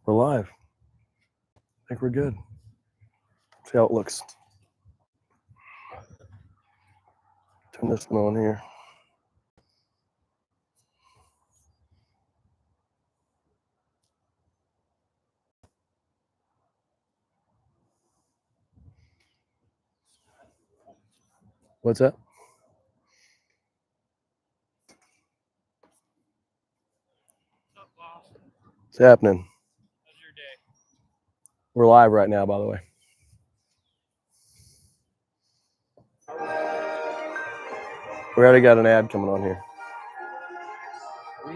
We're live. I think we're good. See how it looks. Turn this one on here. What's that? What's happening? How's your day? We're live right now, by the way. We already got an ad coming on here. We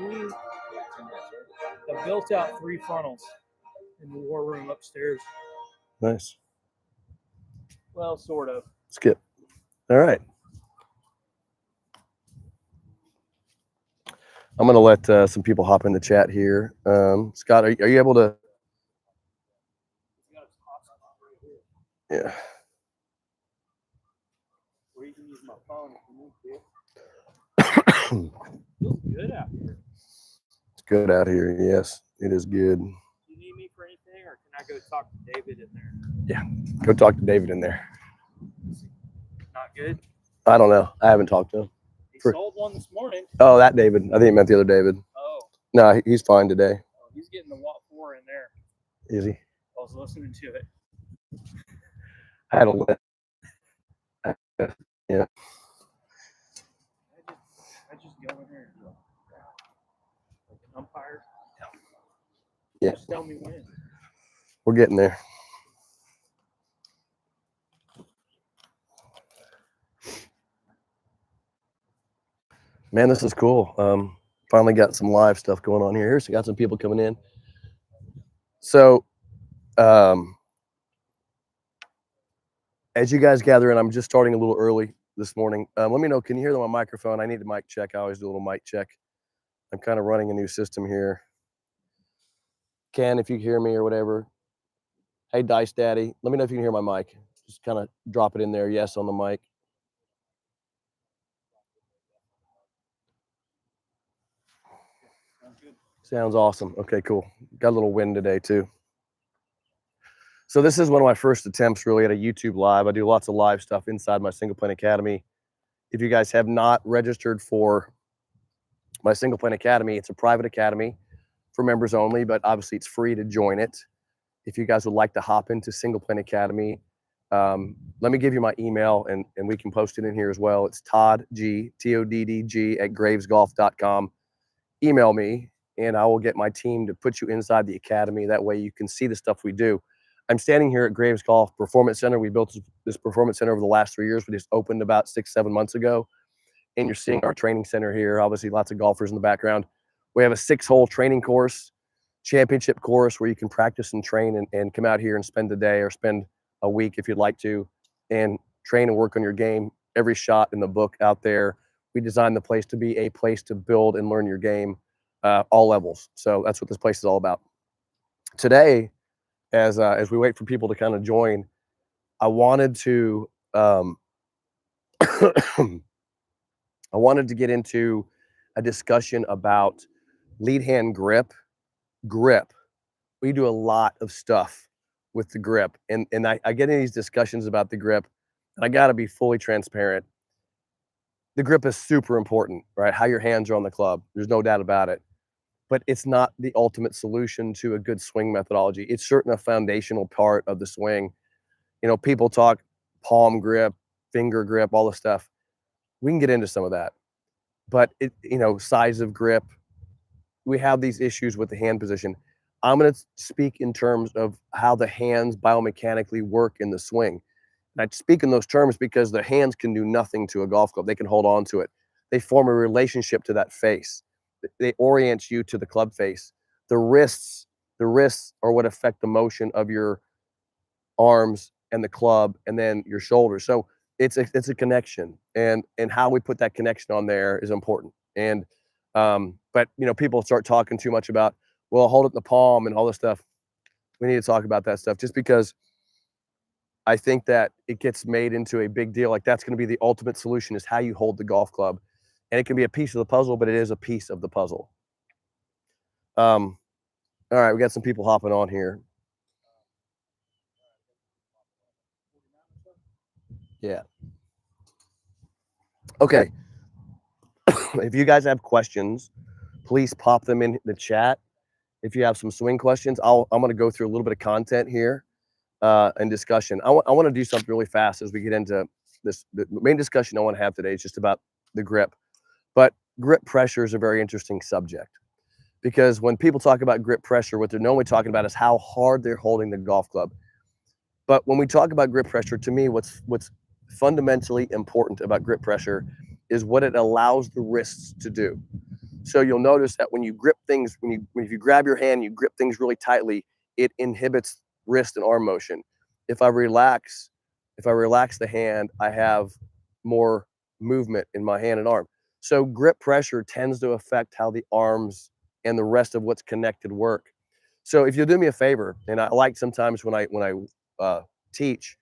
have built out 3 funnels in the war room upstairs. Nice. Well, sort of. Skip. All right. I'm going to let some people hop in the chat here. Scott, are you able to? Yeah. Or you can use my phone if you need to. Feels good out here. It's good out here. Yes, it is good. Do you need me for anything, or can I go talk to David in there? Yeah, go talk to David in there. Not good? I don't know. I haven't talked to him. He sold one this morning. Oh, that David. I think he meant the other David. Oh. No, he's fine today. Oh, he's getting the Watt 4 in there. Is he? I was listening to it. I had a lit. Yeah. I just go in there and like an umpire. Yeah. Just tell me when. We're getting there. Man, this is cool. Finally got some live stuff going on here. So got some people coming in. So, as you guys gather in, I'm just starting a little early this morning. Let me know, can you hear my microphone? I need a mic check. I always do a little mic check. I'm kind of running a new system here. Ken, if you hear me or whatever. Hey, Dice Daddy, let me know if you can hear my mic. Just kind of drop it in there. Yes on the mic. Sounds awesome. Okay, cool. Got a little wind today too. So this is one of my first attempts really at a YouTube live. I do lots of live stuff inside my Single Plane Academy. If you guys have not registered for my Single Plane Academy, it's a private academy for members only, but obviously it's free to join it. If you guys would like to hop into Single Plane Academy, let me give you my email and we can post it in here as well. It's Todd G, Toddg at gravesgolf.com. Email me and I will get my team to put you inside the academy. That way you can see the stuff we do. I'm standing here at Graves Golf Performance Center. We built this performance center over the last 3 years. We just opened about 6-7 months ago. And you're seeing our training center here. Obviously, lots of golfers in the background. We have a 6-hole training course, championship course where you can practice and train and come out here and spend the day or spend a week if you'd like to and train and work on your game. Every shot in the book out there. We designed the place to be a place to build and learn your game, all levels. So that's what this place is all about. Today, as we wait for people to kind of join, I wanted to I wanted to get into a discussion about lead hand grip. We do a lot of stuff with the grip, and I get in these discussions about the grip, and I got to be fully transparent. The grip is super important, right? How your hands are on the club. There's no doubt about it. But it's not the ultimate solution to a good swing methodology. It's certainly a foundational part of the swing. You know, people talk palm grip, finger grip, all the stuff. We can get into some of that. But it, you know, size of grip, we have these issues with the hand position. I'm going to speak in terms of how the hands biomechanically work in the swing. And I speak in those terms because the hands can do nothing to a golf club. They can hold on to it. They form a relationship to that face. They orient you to the club face. The wrists are what affect the motion of your arms and the club and then your shoulders. So it's a connection, and how we put that connection on there is important. And but you know, people start talking too much about, well, hold it in the palm and all this stuff. We need to talk about that stuff just because I think that it gets made into a big deal. Like that's going to be the ultimate solution is how you hold the golf club. And it can be a piece of the puzzle, but it is a piece of the puzzle. All right, we got some people hopping on here. Yeah. Okay. If you guys have questions, please pop them in the chat. If you have some swing questions, I'm going to go through a little bit of content here and discussion. I want to do something really fast as we get into this. The main discussion I want to have today is just about the grip. But grip pressure is a very interesting subject because when people talk about grip pressure, what they're normally talking about is how hard they're holding the golf club. But when we talk about grip pressure, to me, what's fundamentally important about grip pressure is what it allows the wrists to do. So you'll notice that when you grip things, if you grab your hand, you grip things really tightly, it inhibits wrist and arm motion. If I relax the hand, I have more movement in my hand and arm. So grip pressure tends to affect how the arms and the rest of what's connected work. So if you'll do me a favor, and I like sometimes when I teach,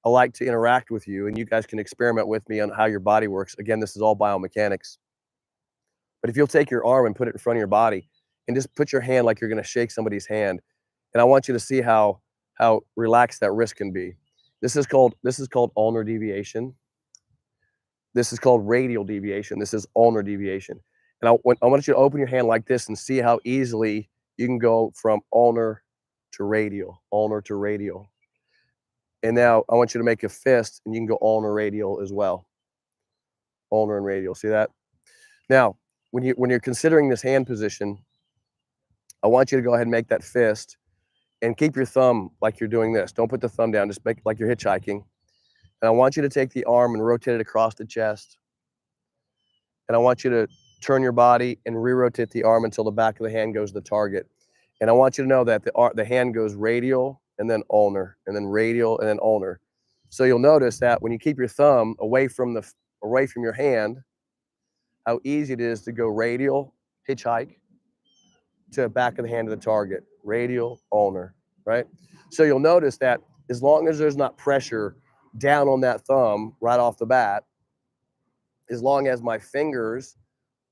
I like to interact with you, and you guys can experiment with me on how your body works. Again, this is all biomechanics. But if you'll take your arm and put it in front of your body and just put your hand like you're going to shake somebody's hand, and I want you to see how relaxed that wrist can be. This is called ulnar deviation. This is called radial deviation. This is ulnar deviation. And I want you to open your hand like this and see how easily you can go from ulnar to radial, ulnar to radial. And now I want you to make a fist and you can go ulnar radial as well. Ulnar and radial. See that? Now, when you're considering this hand position, I want you to go ahead and make that fist and keep your thumb like you're doing this. Don't put the thumb down, just make like you're hitchhiking. And I want you to take the arm and rotate it across the chest. And I want you to turn your body and re-rotate the arm until the back of the hand goes to the target. And I want you to know that the hand goes radial and then ulnar, and then radial and then ulnar. So you'll notice that when you keep your thumb away from your hand, how easy it is to go radial, hitchhike, to back of the hand to the target, radial, ulnar, right? So you'll notice that as long as there's not pressure down on that thumb right off the bat, as long as my fingers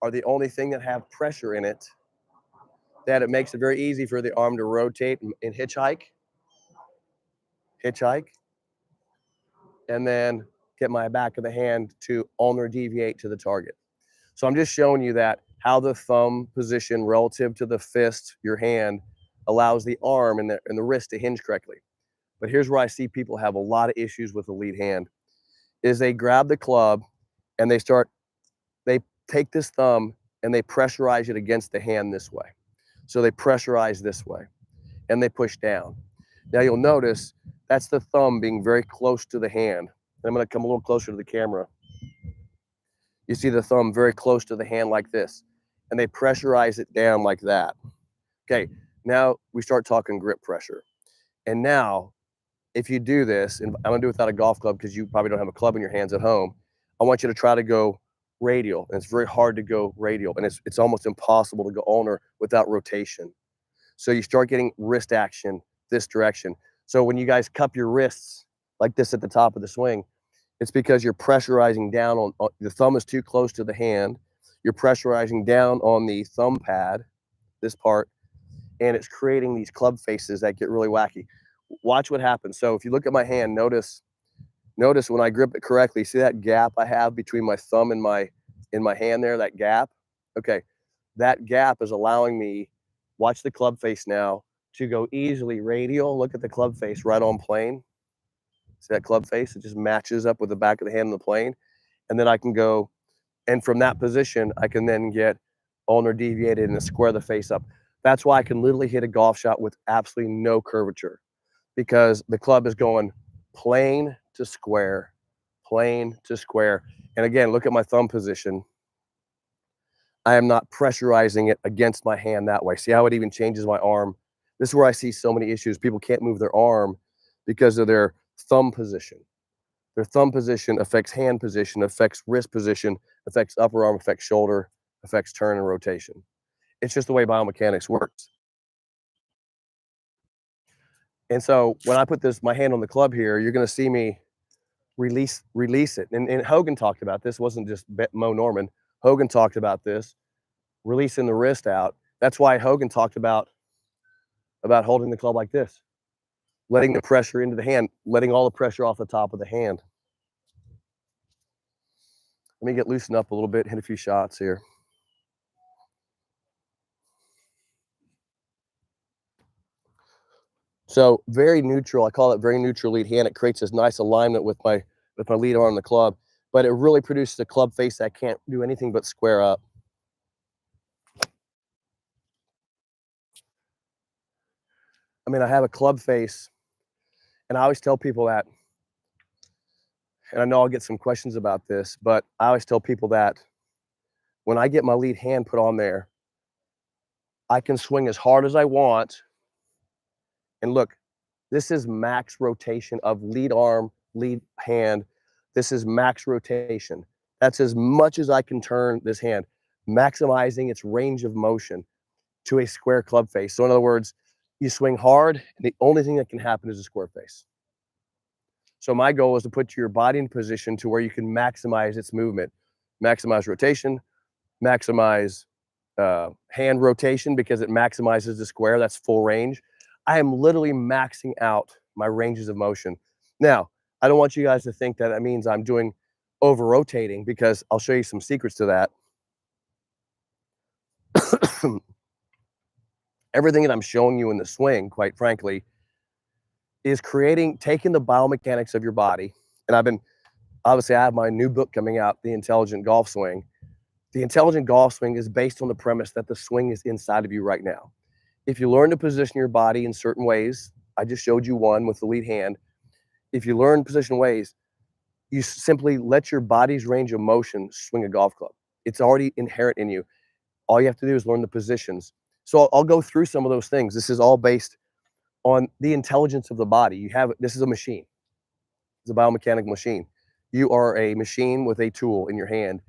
are the only thing that have pressure in it, that it makes it very easy for the arm to rotate and hitchhike, and then get my back of the hand to ulnar deviate to the target. So I'm just showing you that how the thumb position relative to the fist, your hand, allows the arm and the wrist to hinge correctly. But here's where I see people have a lot of issues with the lead hand, is they grab the club and they take this thumb and they pressurize it against the hand this way. So they pressurize this way and they push down. Now you'll notice that's the thumb being very close to the hand. And I'm going to come a little closer to the camera. You see the thumb very close to the hand like this, and they pressurize it down like that. Okay, now we start talking grip pressure. And now, if you do this, and I'm gonna do it without a golf club because you probably don't have a club in your hands at home, I want you to try to go radial. And it's very hard to go radial, and it's almost impossible to go ulnar without rotation. So you start getting wrist action this direction. So when you guys cup your wrists like this at the top of the swing, it's because you're pressurizing down on the thumb is too close to the hand. You're pressurizing down on the thumb pad, this part, and it's creating these club faces that get really wacky. Watch what happens. So if you look at my hand, notice when I grip it correctly, see that gap I have between my thumb and my hand there, that gap? Okay, that gap is allowing me, watch the club face now, to go easily radial. Look at the club face right on plane. See that club face? It just matches up with the back of the hand on the plane. And then I can go, and from that position, I can then get ulnar deviated and square the face up. That's why I can literally hit a golf shot with absolutely no curvature, because the club is going plane to square, plane to square. And again, look at my thumb position. I am not pressurizing it against my hand that way. See how it even changes my arm? This is where I see so many issues. People can't move their arm because of their thumb position. Their thumb position affects hand position, affects wrist position, affects upper arm, affects shoulder, affects turn and rotation. It's just the way biomechanics works. And so when I put my hand on the club here, you're going to see me release it. And Hogan talked about this. It wasn't just Moe Norman. Hogan talked about this, releasing the wrist out. That's why Hogan talked about about holding the club like this, letting the pressure into the hand, letting all the pressure off the top of the hand. Let me get loosened up a little bit, hit a few shots here. So very neutral. I call it very neutral lead hand. It creates this nice alignment with my lead arm on the club, but it really produces a club face that can't do anything but square up. I mean, I have a club face, and I always tell people that, and I know I'll get some questions about this, but I always tell people that when I get my lead hand put on there, I can swing as hard as I want. And look, this is max rotation of lead arm, lead hand. This is max rotation. That's as much as I can turn this hand, maximizing its range of motion to a square club face. So in other words, you swing hard, and the only thing that can happen is a square face. So my goal is to put your body in position to where you can maximize its movement, maximize rotation, maximize hand rotation because it maximizes the square. That's full range. I am literally maxing out my ranges of motion. Now, I don't want you guys to think that means I'm doing over rotating, because I'll show you some secrets to that. Everything that I'm showing you in the swing, quite frankly, is taking the biomechanics of your body. And obviously I have my new book coming out, The Intelligent Golf Swing. The intelligent golf swing is based on the premise that the swing is inside of you right now. If you learn to position your body in certain ways, I just showed you one with the lead hand. If you learn position ways, you simply let your body's range of motion swing a golf club. It's already inherent in you. All you have to do is learn the positions. So I'll go through some of those things. This is all based on the intelligence of the body. This is a machine. It's a biomechanical machine. You are a machine with a tool in your hand.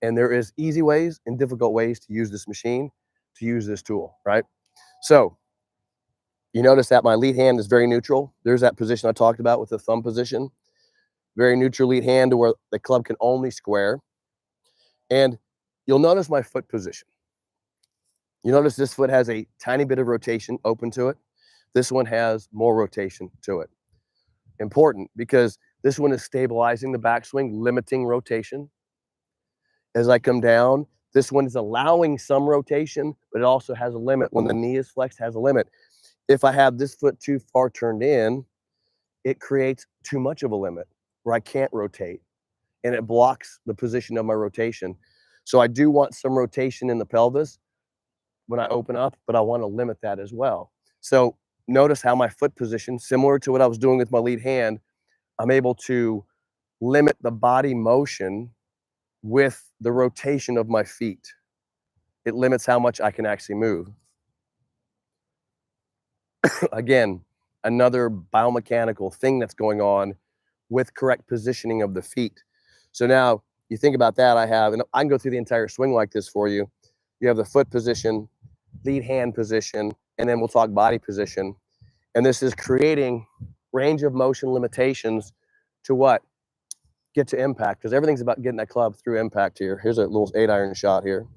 And there is easy ways and difficult ways to use this machine, to use this tool, right? So you notice that my lead hand is very neutral. There's that position I talked about with the thumb position. Very neutral lead hand to where the club can only square. And you'll notice my foot position. You notice this foot has a tiny bit of rotation open to it. This one has more rotation to it. Important, because this one is stabilizing the backswing, limiting rotation. As I come down, this one is allowing some rotation, but it also has a limit. When the knee is flexed, it has a limit. If I have this foot too far turned in, it creates too much of a limit where I can't rotate, and it blocks the position of my rotation. So I do want some rotation in the pelvis when I open up, but I want to limit that as well. So notice how my foot position, similar to what I was doing with my lead hand, I'm able to limit the body motion with the rotation of my feet. It limits how much I can actually move. Again, another biomechanical thing that's going on with correct positioning of the feet. So now you think about that, and I can go through the entire swing like this for you. You have the foot position, lead hand position, and then we'll talk body position. And this is creating range of motion limitations to what? Get to impact, because everything's about getting that club through impact here. Here's a little 8-iron shot here.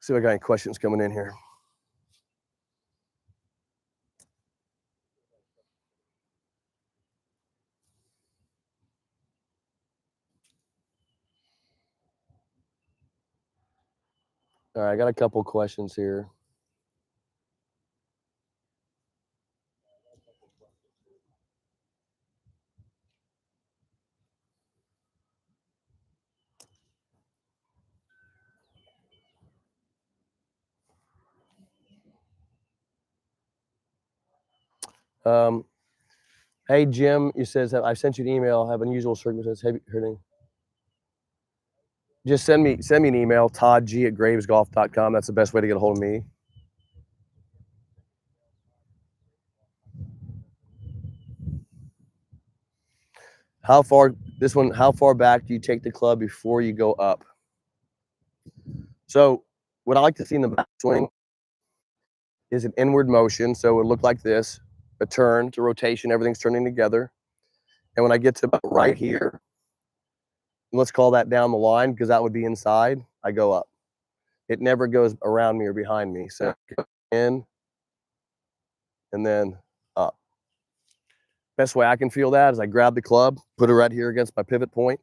See if I got any questions coming in here. All right, I got a couple questions here. Hey Jim, you says I sent you an email. I have unusual circumstances. Have you heard anything? Just send me an email, toddg@gravesgolf.com. That's the best way to get a hold of me. How far back do you take the club before you go up? So what I like to see in the backswing is an inward motion. So it would look like this. a turn, it's a rotation, everything's turning together. And when I get to about right here, let's call that down the line because that would be inside, I go up. It never goes around me or behind me. So in and then up. Best way I can feel that is I grab the club, put it right here against my pivot point.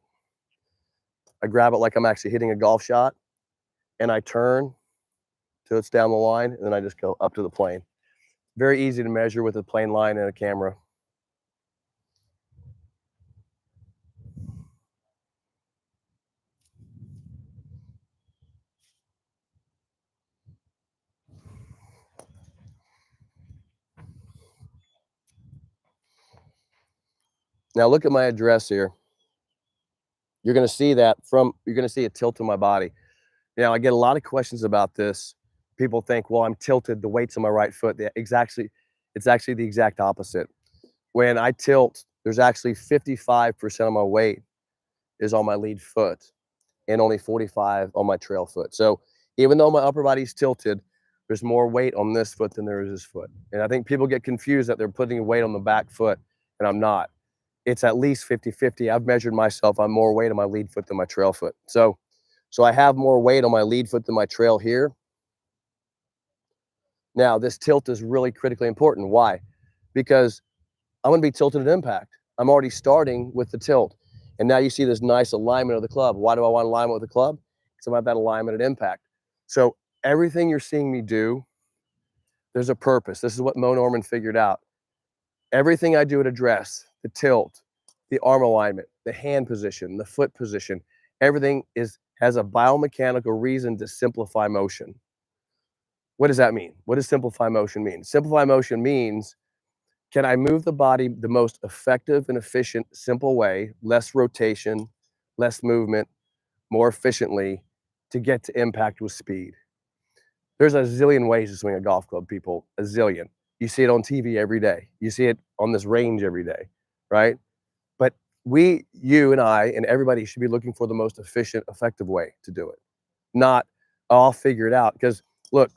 I grab it like I'm actually hitting a golf shot, and I turn till it's down the line, and then I just go up to the plane. Very easy to measure with a plane line and a camera. Now look at my address here. You're going to see that you're going to see a tilt in my body. Now I get a lot of questions about this. People think, well, I'm tilted, the weight's on my right foot. It's actually the exact opposite. When I tilt, there's actually 55% of my weight is on my lead foot and only 45 on my trail foot. So even though my upper body's tilted, there's more weight on this foot than there is this foot. And I think people get confused that they're putting weight on the back foot, and I'm not. It's at least 50-50. I've measured myself. I'm more weight on my lead foot than my trail foot. So I have more weight on my lead foot than my trail here. Now, this tilt is really critically important. Why? Because I'm going to be tilted at impact. I'm already starting with the tilt. And now you see this nice alignment of the club. Why do I want alignment with the club? Because I have that alignment at impact. So everything you're seeing me do, there's a purpose. This is what Moe Norman figured out. Everything I do at address, the tilt, the arm alignment, the hand position, the foot position, everything has a biomechanical reason to simplify motion. What does that mean? What does simplify motion mean? Simplify motion means, can I move the body the most effective and efficient, simple way, less rotation, less movement, more efficiently to get to impact with speed? There's a zillion ways to swing a golf club, people, a zillion. You see it on TV every day. You see it on this range every day, right? But you and I and everybody should be looking for the most efficient, effective way to do it. Not, oh, I'll figure it out. Because look,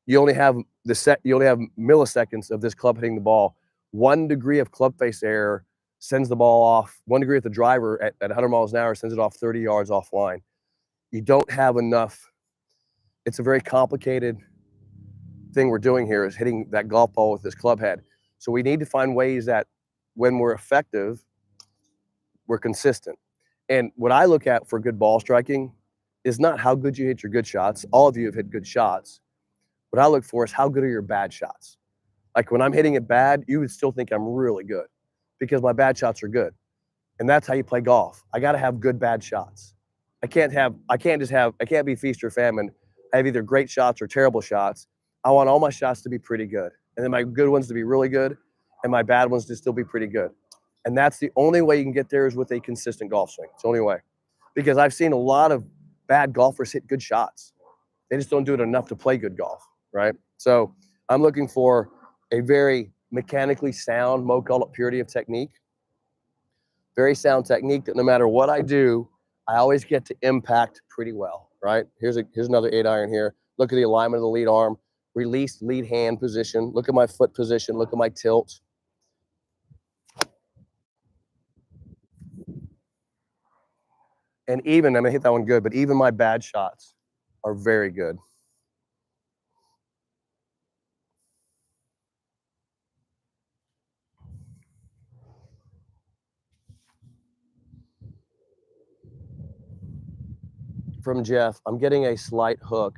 you only have milliseconds of this club hitting the ball. 1 degree of club face error sends the ball off. 1 degree at the driver at 100 miles an hour sends it off 30 yards offline. You don't have enough. It's a very complicated thing we're doing here, is hitting that golf ball with this club head. So we need to find ways that when we're effective, we're consistent. And what I look at for good ball striking is not how good you hit your good shots. All of you have hit good shots. What I look for is how good are your bad shots. Like when I'm hitting it bad, you would still think I'm really good because my bad shots are good. And that's how you play golf. I got to have good bad shots. I can't be feast or famine. I have either great shots or terrible shots. I want all my shots to be pretty good. And then my good ones to be really good and my bad ones to still be pretty good. And that's the only way you can get there, is with a consistent golf swing. It's the only way. Because I've seen a lot of bad golfers hit good shots. They just don't do it enough to play good golf, right? So I'm looking for a very mechanically sound, Mo called it purity of technique. Very sound technique that no matter what I do, I always get to impact pretty well, right? Here's another 8-iron here. Look at the alignment of the lead arm, released lead hand position. Look at my foot position. Look at my tilt. And even, I'm gonna hit that one good, but even my bad shots are very good. From Jeff, I'm getting a slight hook.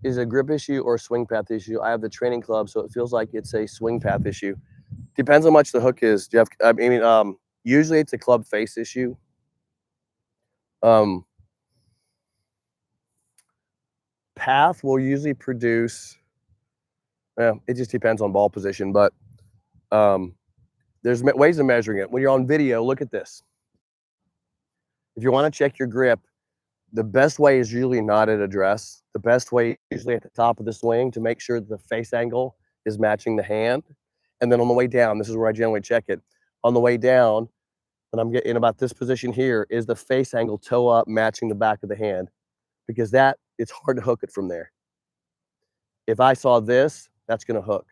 Is it a grip issue or a swing path issue? I have the training club, so it feels like it's a swing path issue. Depends how much the hook is, Jeff. I mean, usually it's a club face issue. Path will usually produce, it just depends on ball position, but there's ways of measuring it. When you're on video, look at this. If you want to check your grip, the best way is usually not at address. The best way is usually at the top of the swing to make sure the face angle is matching the hand. And then on the way down, this is where I generally check it. On the way down, when I'm getting about this position here, is the face angle toe up matching the back of the hand? Because it's hard to hook it from there. If I saw this, that's going to hook.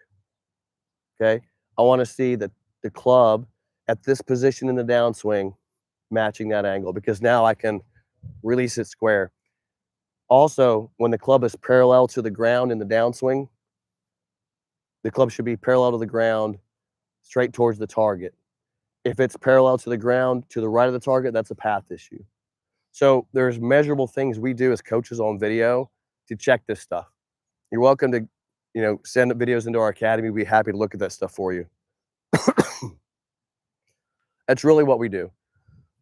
Okay. I want to see the club at this position in the downswing matching that angle, because now I can release it square. Also, when the club is parallel to the ground in the downswing, the club should be parallel to the ground, straight towards the target. If it's parallel to the ground, to the right of the target, that's a path issue. So there's measurable things we do as coaches on video to check this stuff. You're welcome to, send videos into our academy. We'd be happy to look at that stuff for you. That's really what we do.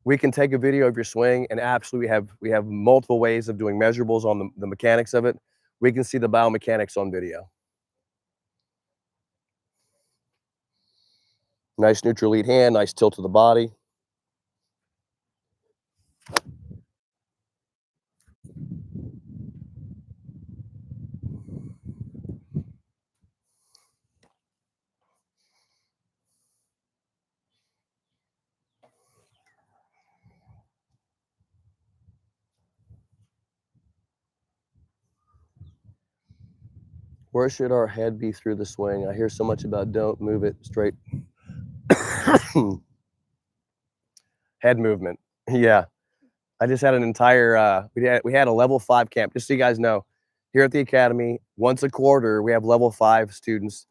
We can take a video of your swing, and absolutely we have multiple ways of doing measurables on the mechanics of it. We can see the biomechanics on video. Nice neutral lead hand, nice tilt of the body. Where should our head be through the swing? I hear so much about don't move it straight. Head movement. Yeah. I just had an entire, we had a level 5 camp. Just so you guys know, here at the academy, once a quarter, we have level 5 students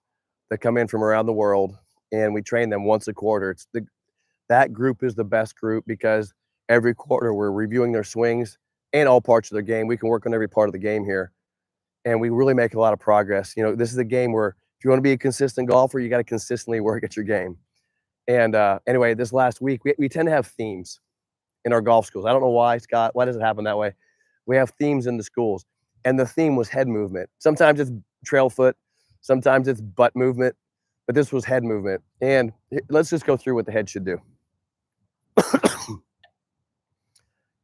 that come in from around the world, and we train them once a quarter. That group is the best group, because every quarter we're reviewing their swings and all parts of their game. We can work on every part of the game here, and we really make a lot of progress. This is a game where if you want to be a consistent golfer, you got to consistently work at your game. And anyway, this last week, we tend to have themes in our golf schools. I don't know why, Scott. Why does it happen that way? We have themes in the schools, and the theme was head movement. Sometimes it's trail foot, sometimes it's butt movement, but this was head movement. And let's just go through what the head should do.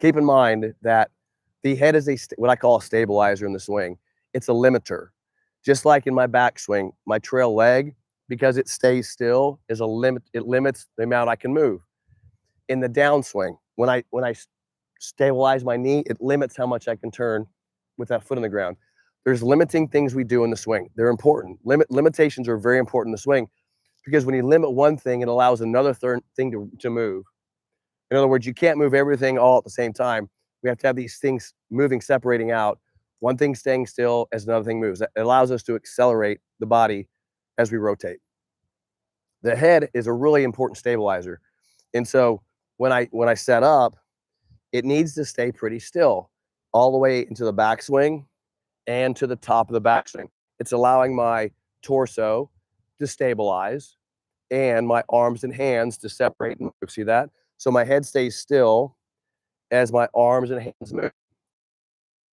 Keep in mind that the head is what I call a stabilizer in the swing. It's a limiter. Just like in my backswing, my trail leg, because it stays still, is a limit. It limits the amount I can move. In the downswing, when I stabilize my knee, it limits how much I can turn with that foot on the ground. There's limiting things we do in the swing. They're important. Limitations are very important in the swing, because when you limit one thing, it allows another thing to move. In other words, you can't move everything all at the same time. We have to have these things moving, separating out. One thing staying still as another thing moves. It allows us to accelerate the body as we rotate. The head is a really important stabilizer. And so when I set up, it needs to stay pretty still all the way into the backswing and to the top of the backswing. It's allowing my torso to stabilize and my arms and hands to separate and move. See that? So my head stays still as my arms and hands move.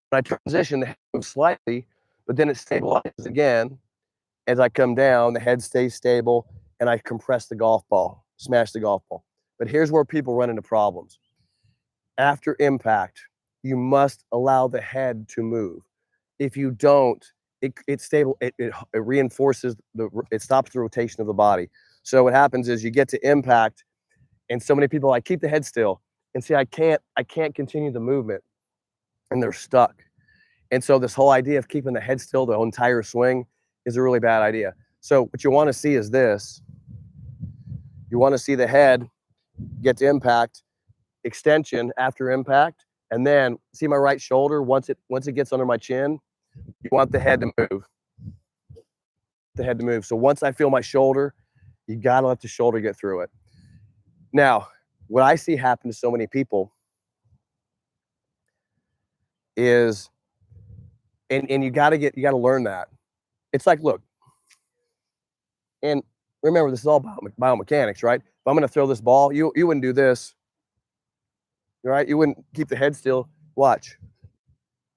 When I transition, the head moves slightly, but then it stabilizes again. As I come down, the head stays stable, and I compress the golf ball, smash the golf ball. But here's where people run into problems. After impact, you must allow the head to move. If you don't, it reinforces it stops the rotation of the body. So what happens is you get to impact, and so many people keep the head still and say I can't continue the movement, and they're stuck. And so this whole idea of keeping the head still the entire swing is a really bad idea. So what you want to see is this. You want to see the head get to impact, extension after impact, and then see my right shoulder. Once it gets under my chin, you want the head to move. The head to move. So once I feel my shoulder, you got to let the shoulder get through it. Now, what I see happen to so many people is, and you got to learn that. It's like, look, and remember, this is all biomechanics, right? If I'm going to throw this ball, you wouldn't do this, right? You wouldn't keep the head still. Watch.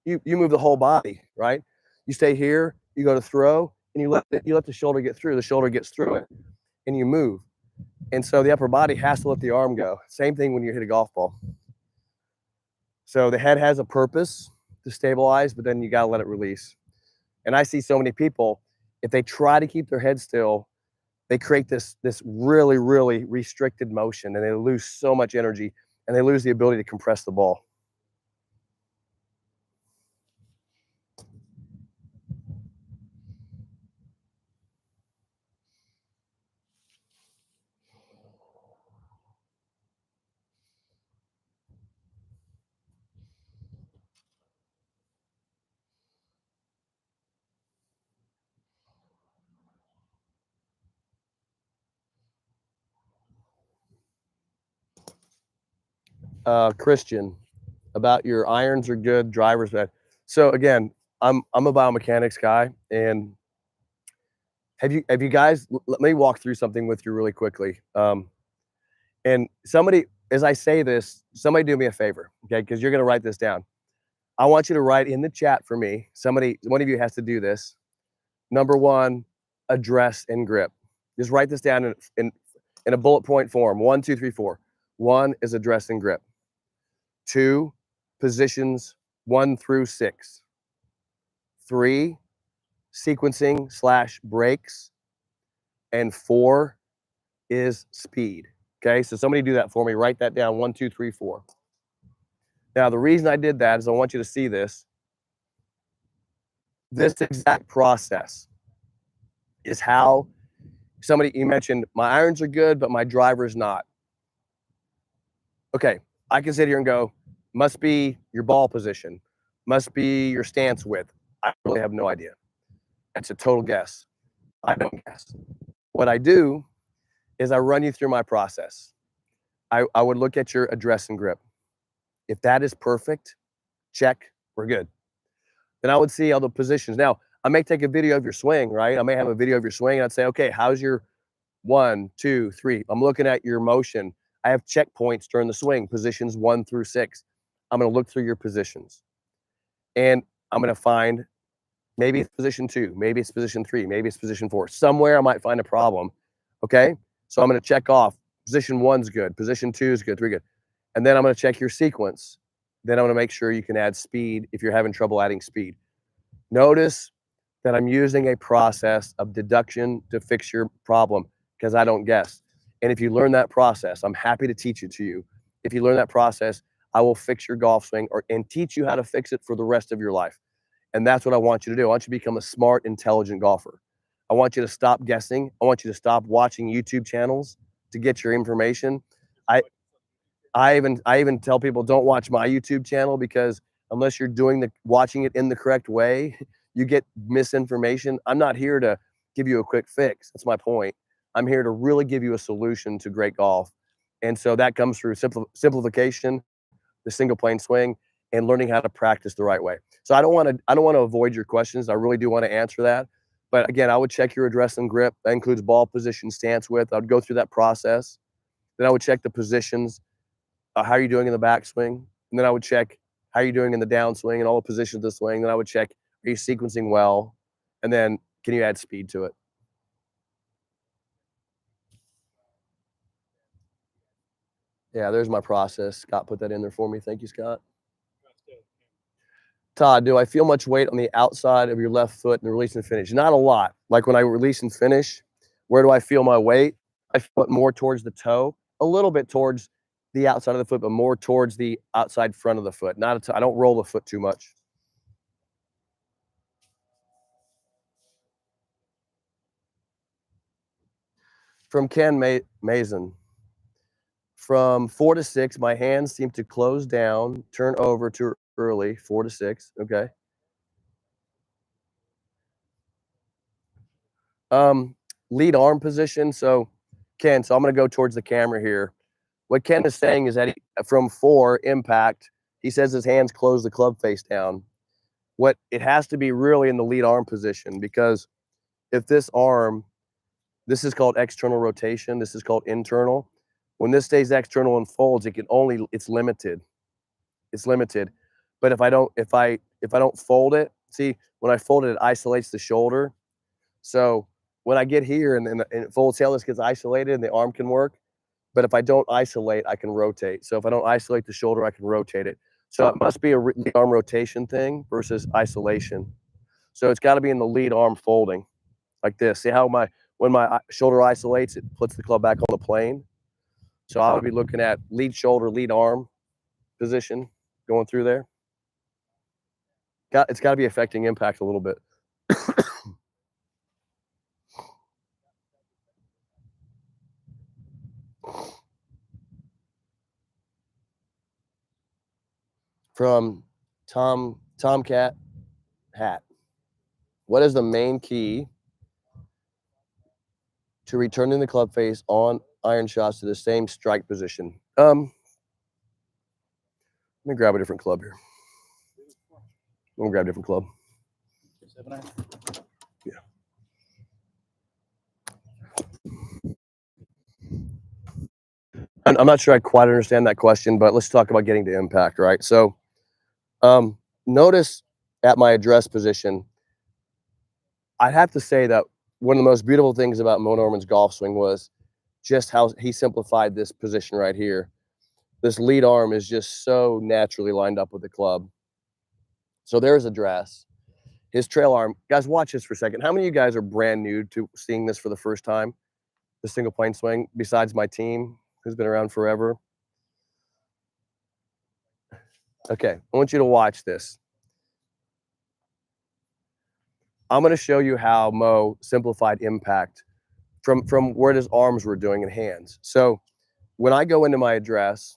You move the whole body, right? You stay here, you go to throw, and you let the shoulder get through. The shoulder gets through it, and you move. And so the upper body has to let the arm go. Same thing when you hit a golf ball. So the head has a purpose to stabilize, but then you got to let it release. And I see so many people, if they try to keep their head still, they create this really, really restricted motion, and they lose so much energy, and they lose the ability to compress the ball. Christian, about your irons are good, drivers bad. So again, I'm a biomechanics guy, and have you guys? Let me walk through something with you really quickly. And somebody, as I say this, somebody do me a favor, okay? Because you're going to write this down. I want you to write in the chat for me. One of you has to do this. Number one, address and grip. Just write this down in a bullet point form. 1, 2, 3, 4. One is address and grip. Two, positions 1 through 6. 3, sequencing / breaks. And 4 is speed. Okay, so somebody do that for me. Write that down. 1, 2, 3, 4. Now, the reason I did that is I want you to see this. This exact process is how you mentioned my irons are good, but my driver's not. Okay, I can sit here and go, must be your ball position, must be your stance width. I really have no idea. That's a total guess. I don't guess. What I do is I run you through my process. I would look at your address and grip. If that is perfect, check, we're good. Then I would see all the positions. Now, I may take a video of your swing, right? I may have a video of your swing and I'd say, okay, how's your 1, 2, 3? I'm looking at your motion. I have checkpoints during the swing, positions 1 through 6. I'm going to look through your positions and I'm going to find maybe it's position 2, maybe it's position 3, maybe it's position 4. Somewhere I might find a problem. Okay. So I'm going to check off position 1's good, position 2 is good, 3 good. And then I'm going to check your sequence. Then I'm going to make sure you can add speed if you're having trouble adding speed. Notice that I'm using a process of deduction to fix your problem because I don't guess. And if you learn that process, I'm happy to teach it to you. If you learn that process, I will fix your golf swing and teach you how to fix it for the rest of your life. And that's what I want you to do. I want you to become a smart, intelligent golfer. I want you to stop guessing. I want you to stop watching YouTube channels to get your information. I I even tell people don't watch my YouTube channel because unless you're watching it in the correct way, you get misinformation. I'm not here to give you a quick fix. That's my point. I'm here to really give you a solution to great golf. And so that comes through simplification, the single plane swing, and learning how to practice the right way. So I don't want to avoid your questions. I really do want to answer that. But again, I would check your address and grip. That includes ball position, stance width. I would go through that process. Then I would check the positions. How are you doing in the backswing? And then I would check how are you doing in the downswing and all the positions of the swing. Then I would check, are you sequencing well? And then can you add speed to it? Yeah, there's my process. Scott put that in there for me. Thank you, Scott. Todd, do I feel much weight on the outside of your left foot in the release and finish? Not a lot. Like when I release and finish, where do I feel my weight? I feel it more towards the toe, a little bit towards the outside of the foot, but more towards the outside front of the foot. I don't roll the foot too much. From Ken Mason. From 4 to 6, my hands seem to close down, turn over too early. 4 to 6. Okay. Lead arm position. So, Ken, I'm going to go towards the camera here. What Ken is saying is that from 4 impact, he says his hands close the club face down. What it has to be really in the lead arm position because if this is called external rotation, this is called internal. When this stays external and folds, it's limited. It's limited. But if I don't fold it, see, when I fold it, it isolates the shoulder. So when I get here and it folds tail, this gets isolated and the arm can work. But if I don't isolate, I can rotate. So if I don't isolate the shoulder, I can rotate it. So it must be a lead arm rotation thing versus isolation. So it's got to be in the lead arm folding like this. See how when my shoulder isolates, it puts the club back on the plane. So I would be looking at lead shoulder, lead arm position going through there. It's got to be affecting impact a little bit. From Tomcat Hat. What is the main key to returning the club face on iron shots to the same strike position? Let me grab a different club here. Let me grab a different club. Yeah. I'm not sure I quite understand that question, but let's talk about getting to impact, right? So notice at my address position, I'd have to say that one of the most beautiful things about Moe Norman's golf swing was just how he simplified this position right here. This lead arm is just so naturally lined up with the club. So there's address. His trail arm, guys, watch this for a second. How many of you guys are brand new to seeing this for the first time? The single plane swing, besides my team, who's been around forever? Okay, I want you to watch this. I'm going to show you how Moe simplified impact from where his arms were doing and hands. So when I go into my address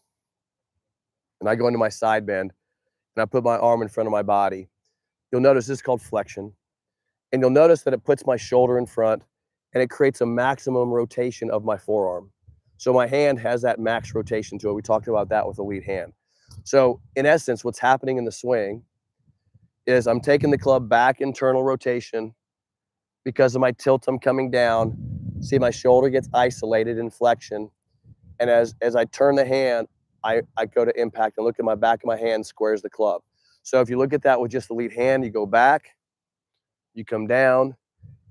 and I go into my side bend and I put my arm in front of my body, you'll notice this is called flexion. And you'll notice that it puts my shoulder in front and it creates a maximum rotation of my forearm. So my hand has that max rotation to it. We talked about that with the lead hand. So in essence, what's happening in the swing is I'm taking the club back internal rotation. Because of my tilt, I'm coming down. See, my shoulder gets isolated in flexion. And as I turn the hand, I go to impact and look at my back of my hand squares the club. So if you look at that with just the lead hand, you go back, you come down,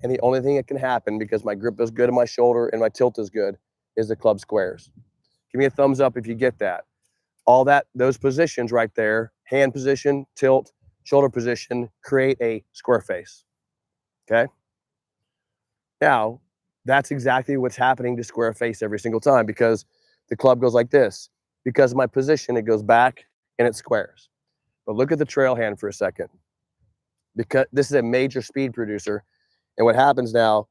and the only thing that can happen, because my grip is good in my shoulder and my tilt is good, is the club squares. Give me a thumbs up if you get that. All that, those positions right there, hand position, tilt, shoulder position, create a square face. Okay? Now, that's exactly what's happening to square face every single time, because the club goes like this. Because of my position, it goes back and it squares. But look at the trail hand for a second. Because this is a major speed producer. And what happens now,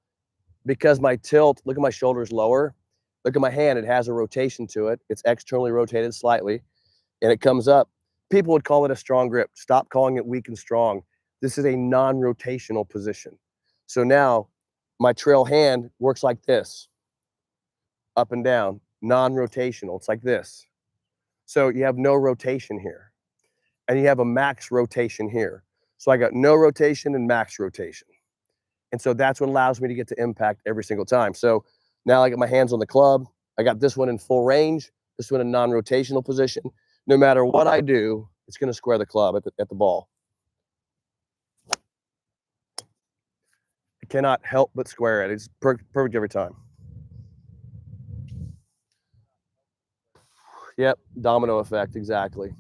because my tilt, look at my shoulders lower, look at my hand, it has a rotation to it. It's externally rotated slightly and it comes up. People would call it a strong grip. Stop calling it weak and strong. This is a non-rotational position. So now my trail hand works like this, up and down, non-rotational. It's like this. So you have no rotation here and you have a max rotation here. So I got no rotation and max rotation. And so that's what allows me to get to impact every single time. So now I got my hands on the club. I got this one in full range, this one in non-rotational position. No matter what I do, it's going to square the club at the ball. I cannot help but square it. It's perfect every time. Yep, domino effect, exactly.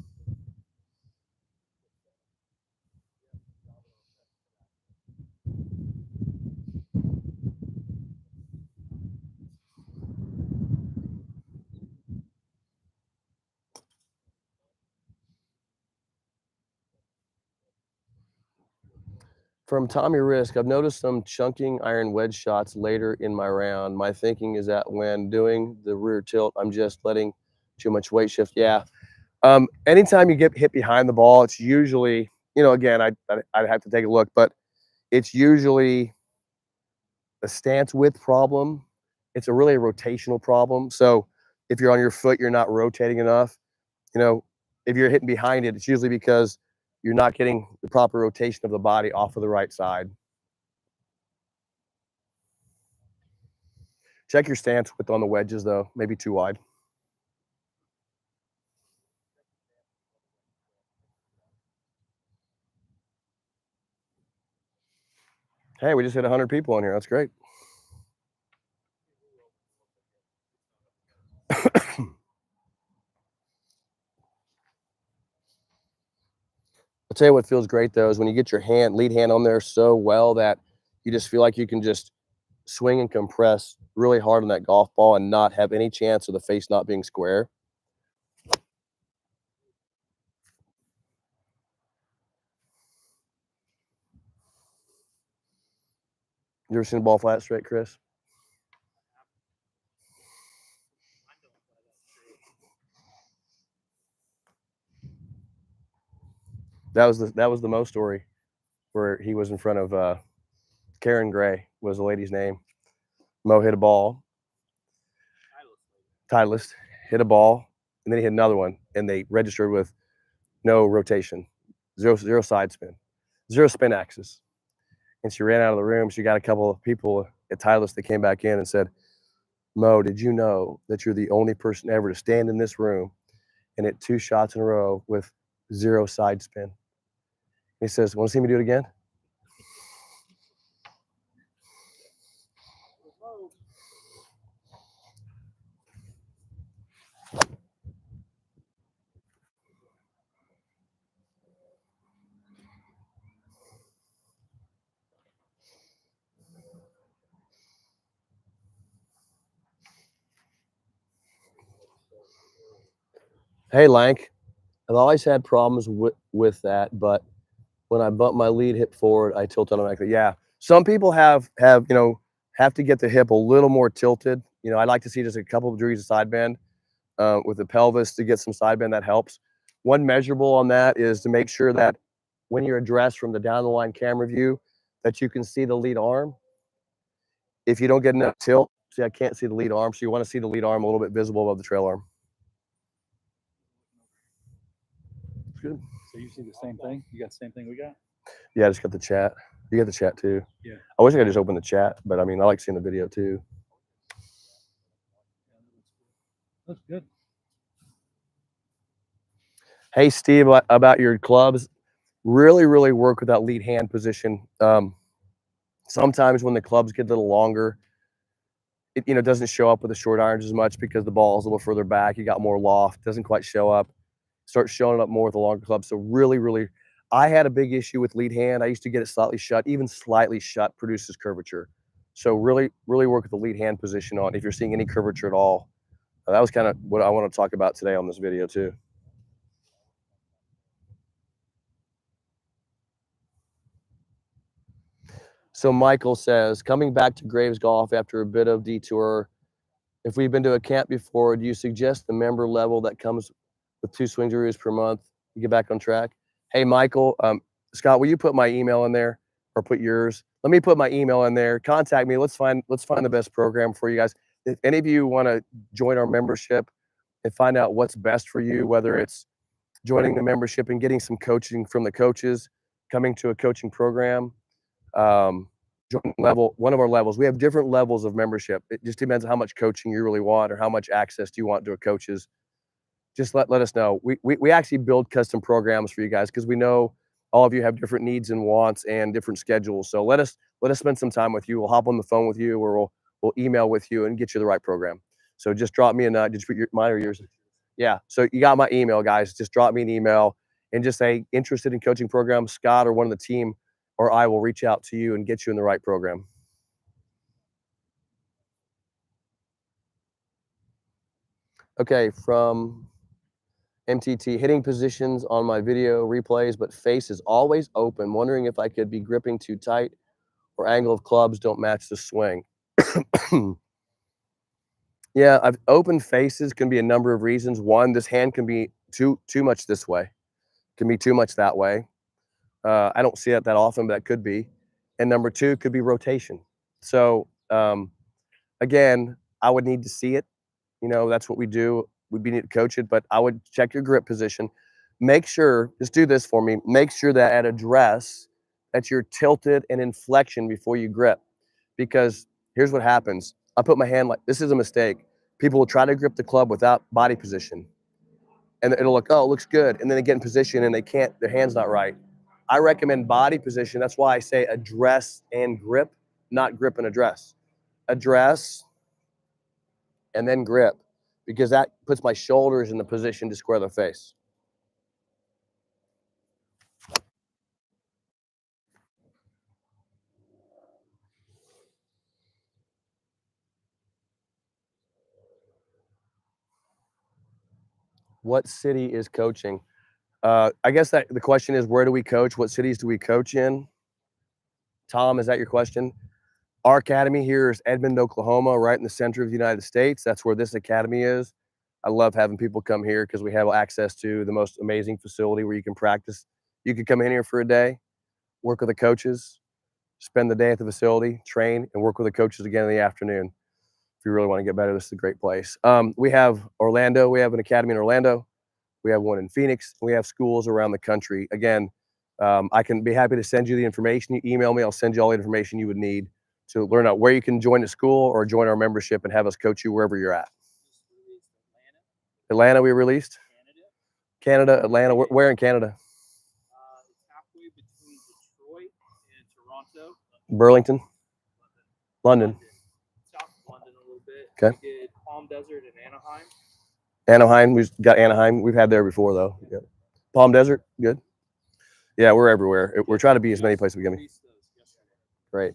From Tommy Risk, I've noticed some chunking iron wedge shots later in my round. My thinking is that when doing the rear tilt, I'm just letting too much weight shift. Yeah. Anytime you get hit behind the ball, it's usually, again, I'd have to take a look, but it's usually a stance width problem. It's really a rotational problem. So if you're on your foot, you're not rotating enough. If you're hitting behind it, it's usually because you're not getting the proper rotation of the body off of the right side. Check your stance width on the wedges, though. Maybe too wide. Hey, we just hit 100 people on here. That's great. I'll tell you what feels great, though, is when you get your lead hand on there so well that you just feel like you can just swing and compress really hard on that golf ball and not have any chance of the face not being square. You ever seen a ball flat straight, Chris? That was the Moe story where he was in front of Karen Gray was the lady's name. Moe hit a ball. Titleist hit a ball, and then he hit another one, and they registered with no rotation, zero side spin, zero spin axis. And she ran out of the room. She got a couple of people at Titleist that came back in and said, Mo, did you know that you're the only person ever to stand in this room and hit 2 shots in a row with 0 side spin? He says, want to see me do it again? Hey, Lank. I've always had problems with that, but when I bump my lead hip forward, I tilt automatically. Yeah, some people have have to get the hip a little more tilted. I like to see just a couple of degrees of side bend with the pelvis to get some side bend. That helps. One measurable on that is to make sure that when you're addressed from the down the line camera view, that you can see the lead arm. If you don't get enough tilt, see, I can't see the lead arm, so you want to see the lead arm a little bit visible above the trail arm. Good. So you see the same thing? You got the same thing we got? Yeah, I just got the chat. You got the chat too. Yeah. I wish I could just open the chat, but I mean, I like seeing the video too. That's good. Hey, Steve, about your clubs, really work with that lead hand position. Sometimes when the clubs get a little longer, it doesn't show up with the short irons as much because the ball is a little further back. You got more loft, doesn't quite show up. Starts showing up more with the longer clubs. So really, I had a big issue with lead hand. I used to get it slightly shut. Even slightly shut produces curvature. So really work with the lead hand position on if you're seeing any curvature at all. That was kind of what I want to talk about today on this video too. So Michael says, coming back to Graves Golf after a bit of detour, if we've been to a camp before, do you suggest the member level that comes with 2 swing reviews per month to get back on track? Hey, Michael, Scott, will you put my email in there or put yours? Let me put my email in there. Contact me. Let's find the best program for you guys. If any of you want to join our membership and find out what's best for you, whether it's joining the membership and getting some coaching from the coaches, coming to a coaching program, joining one of our levels. We have different levels of membership. It just depends on how much coaching you really want or how much access do you want to a coach's. Just let us know. We actually build custom programs for you guys because we know all of you have different needs and wants and different schedules. So let us spend some time with you. We'll hop on the phone with you or we'll email with you and get you the right program. So just drop me a note. Just put mine or yours. Yeah. So you got my email, guys. Just drop me an email and just say interested in coaching program. Scott or one of the team or I will reach out to you and get you in the right program. Okay, from MTT, hitting positions on my video replays, but face is always open. Wondering if I could be gripping too tight or angle of clubs don't match the swing. Yeah, I've open faces can be a number of reasons. One, this hand can be too much this way, can be too much that way. I don't see it that often, but that could be. And number two could be rotation. So again, I would need to see it. That's what we do. We'd need to coach it, but I would check your grip position. Make sure, just do this for me. Make sure that at address that you're tilted and in flexion before you grip. Because here's what happens. I put my hand like this is a mistake. People will try to grip the club without body position. And it'll look, oh, it looks good. And then they get in position and they can't, their hand's not right. I recommend body position. That's why I say address and grip, not grip and address. Address and then grip, because that puts my shoulders in the position to square the face. What city is coaching? I guess that the question is, where do we coach? What cities do we coach in? Tom, is that your question? Our academy here is Edmond, Oklahoma, right in the center of the United States. That's where this academy is. I love having people come here because we have access to the most amazing facility where you can practice. You could come in here for a day, work with the coaches, spend the day at the facility, train, and work with the coaches again in the afternoon. If you really want to get better, this is a great place. We have Orlando. We have an academy in Orlando. We have one in Phoenix. We have schools around the country. Again, I can be happy to send you the information. You email me, I'll send you all the information you would need to learn out where you can join the school or join our membership and have us coach you wherever you're at. Atlanta, we released. Canada, Atlanta. Where in Canada? It's halfway between Detroit and Toronto. Burlington. London. South of London a little bit. Okay. We did Palm Desert and Anaheim. Anaheim, we've got Anaheim. We've had there before though. Yeah. Palm Desert, good. Yeah, we're everywhere. We're trying to be as many places we can. Great.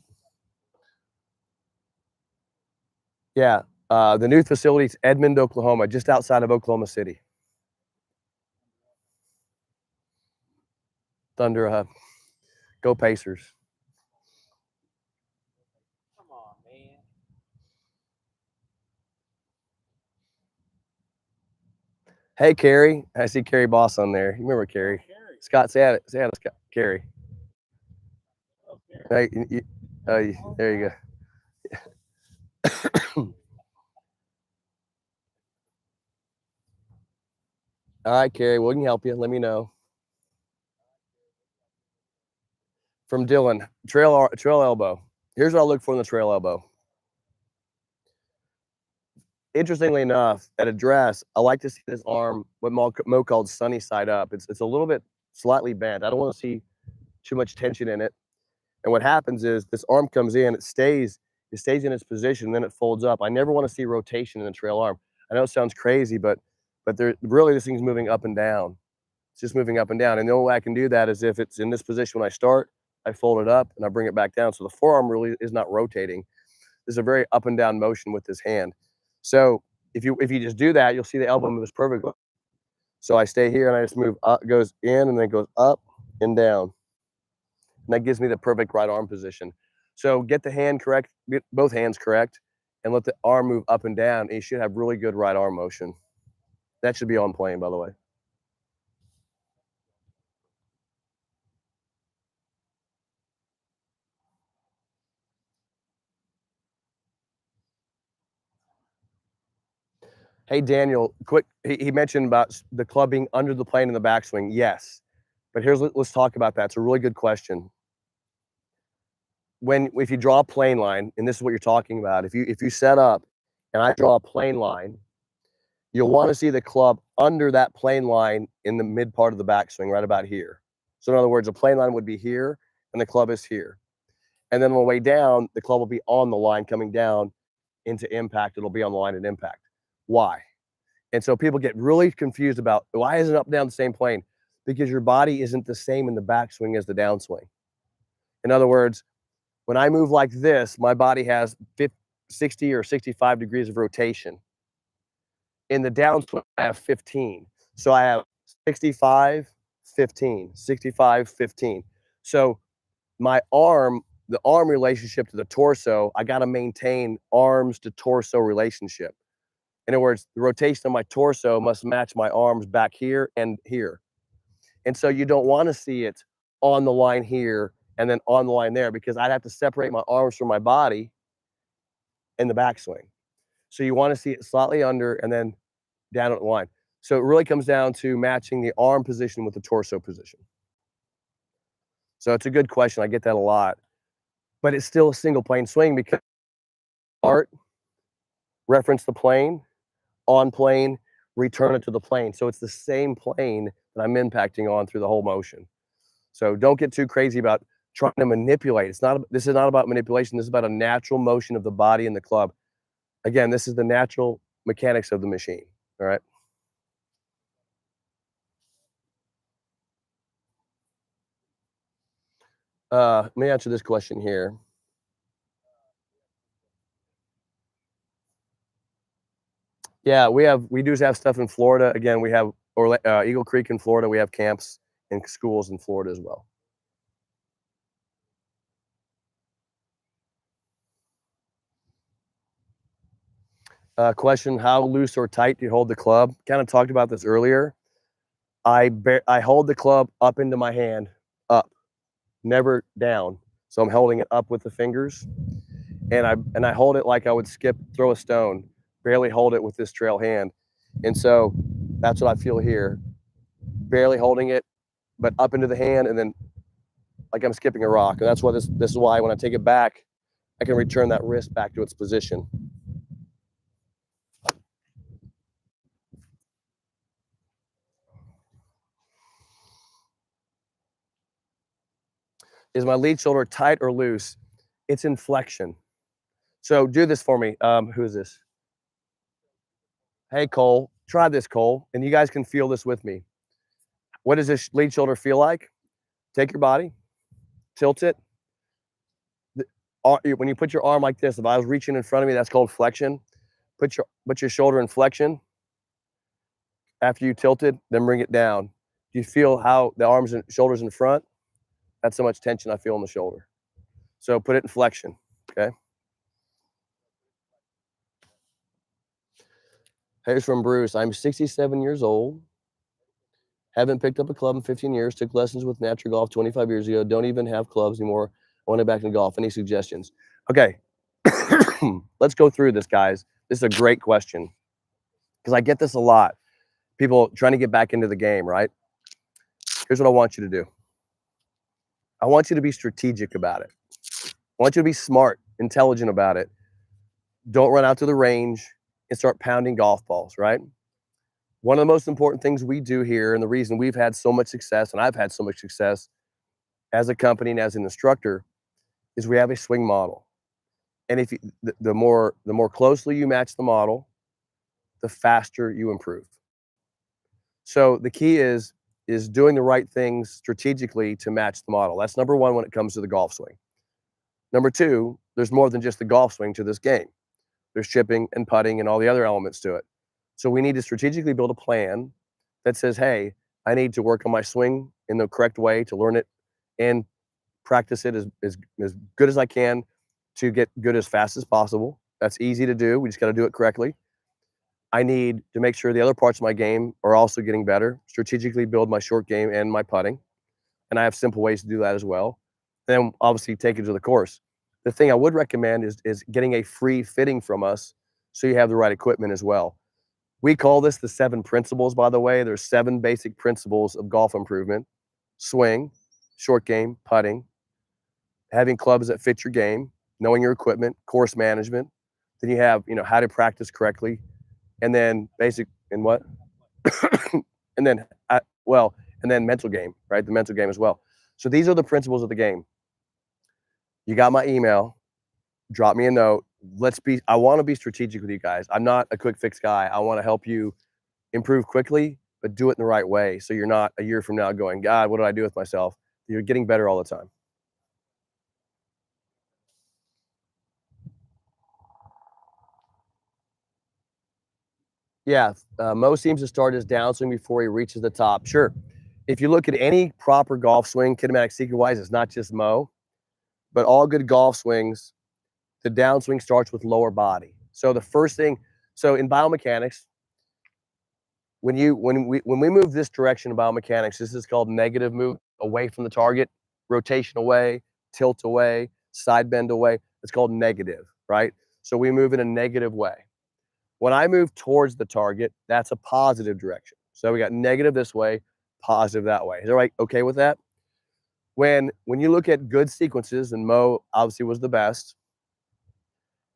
Yeah, the new facility is Edmond, Oklahoma, just outside of Oklahoma City. Thunder, go Pacers. Come on, man. Hey, Carrie. I see Carrie Boss on there. You remember Carrie? Carrie. Scott, say hi to Scott. Carrie. Oh, Carrie. Hey, there you go. All right, Carrie, we can help you. Let me know. From Dylan, trail elbow. Here's what I look for in the trail elbow. Interestingly enough, at address, I like to see this arm, what Mo called sunny side up. It's a little bit slightly bent. I don't want to see too much tension in it. And what happens is this arm comes in, it stays in its position, then it folds up. I never want to see rotation in the trail arm. I know it sounds crazy, but there really this thing's moving up and down. It's just moving up and down. And the only way I can do that is if it's in this position when I start, I fold it up and I bring it back down. So the forearm really is not rotating. There's a very up and down motion with this hand. So if you just do that, you'll see the elbow moves perfectly. So I stay here and I just move up, goes in and then goes up and down. And that gives me the perfect right arm position. So get the hand correct, get both hands correct, and let the arm move up and down, and you should have really good right arm motion. That should be on plane, by the way. Hey, Daniel, quick, he mentioned about the club being under the plane in the backswing. Yes, but let's talk about that. It's a really good question. If you draw a plane line, and this is what you're talking about, if you set up and I draw a plane line, you'll want to see the club under that plane line in the mid part of the backswing, right about here. So in other words, a plane line would be here and the club is here. And then on the way down, the club will be on the line coming down into impact. It'll be on the line at impact. Why? And so people get really confused about why isn't up down the same plane? Because your body isn't the same in the backswing as the downswing. In other words, when I move like this, my body has 60 or 65 degrees of rotation. In the downswing, I have 15. So I have 65, 15, 65, 15. So my arm, the arm relationship to the torso, I got to maintain arms to torso relationship. In other words, the rotation of my torso must match my arms back here and here. And so you don't want to see it on the line here and then on the line there, because I'd have to separate my arms from my body in the backswing. So you want to see it slightly under and then down at the line. So it really comes down to matching the arm position with the torso position. So it's a good question. I get that a lot, but it's still a single plane swing because art, reference the plane, on plane, return it to the plane. So it's the same plane that I'm impacting on through the whole motion. So don't get too crazy about trying to manipulate. This is not about manipulation. This is about a natural motion of the body and the club. Again, this is the natural mechanics of the machine. All right. Let me answer this question here. Yeah, we do have stuff in Florida. Again, we have Eagle Creek in Florida. We have camps and schools in Florida as well. Question: how loose or tight do you hold the club? Kind of talked about this earlier. I hold the club up into my hand, up, never down. So I'm holding it up with the fingers, and I hold it like I would throw a stone. Barely hold it with this trail hand, and so that's what I feel here. barely holding it, but up into the hand, and then like I'm skipping a rock. And that's why this is why when I take it back, I can return that wrist back to its position. Is my lead shoulder tight or loose? It's in flexion. So do this for me. Who is this? Hey, Cole. Try this, Cole. And you guys can feel this with me. What does this lead shoulder feel like? Take your body, tilt it. When you put your arm like this, if I was reaching in front of me, that's called flexion. Put your shoulder in flexion. After you tilt it, then bring it down. Do you feel how the arms and shoulders in front? That's how much tension I feel in the shoulder. So put it in flexion, okay? Here's from Bruce. I'm 67 years old. Haven't picked up a club in 15 years. Took lessons with Natural Golf 25 years ago. Don't even have clubs anymore. I want to back in golf. Any suggestions? Okay. Let's go through this, guys. This is a great question because I get this a lot. People trying to get back into the game, right? Here's what I want you to do. I want you to be strategic about it. I want you to be smart, intelligent about it. Don't run out to the range and start pounding golf balls, right? One of the most important things we do here, and the reason we've had so much success, and I've had so much success as a company and as an instructor, is we have a swing model. And if you, the more closely you match the model, the faster you improve. So the key is doing the right things strategically to match the model. That's number one when it comes to the golf swing. Number two, there's more than just the golf swing to this game. There's chipping and putting and all the other elements to it. So we need to strategically build a plan that says, hey, I need to work on my swing in the correct way to learn it and practice it as good as I can to get good as fast as possible. That's easy to do. We just got to do it correctly. I need to make sure the other parts of my game are also getting better, strategically build my short game and my putting. And I have simple ways to do that as well. Then obviously take it to the course. The thing I would recommend is getting a free fitting from us so you have the right equipment as well. We call this the 7 principles, by the way. There's 7 basic principles of golf improvement: swing, short game, putting, having clubs that fit your game, knowing your equipment, course management. Then you have, how to practice correctly, and then basic and what, and then and then mental game, right? The mental game as well. So these are the principles of the game. You got my email. Drop me a note. I want to be strategic with you guys. I'm not a quick fix guy. I want to help you improve quickly, but do it in the right way. So you're not a year from now going, God, what did I do with myself? You're getting better all the time. Yeah, Moe seems to start his downswing before he reaches the top. Sure. If you look at any proper golf swing, kinematic sequence-wise, it's not just Moe, but all good golf swings, the downswing starts with lower body. So the first thing, so in biomechanics, when we move this direction in biomechanics, this is called negative move, away from the target, rotation away, tilt away, side bend away. It's called negative, right? So we move in a negative way. When I move towards the target, that's a positive direction. So we got negative this way, positive that way. Is everybody okay with that? When you look at good sequences, and Moe obviously was the best,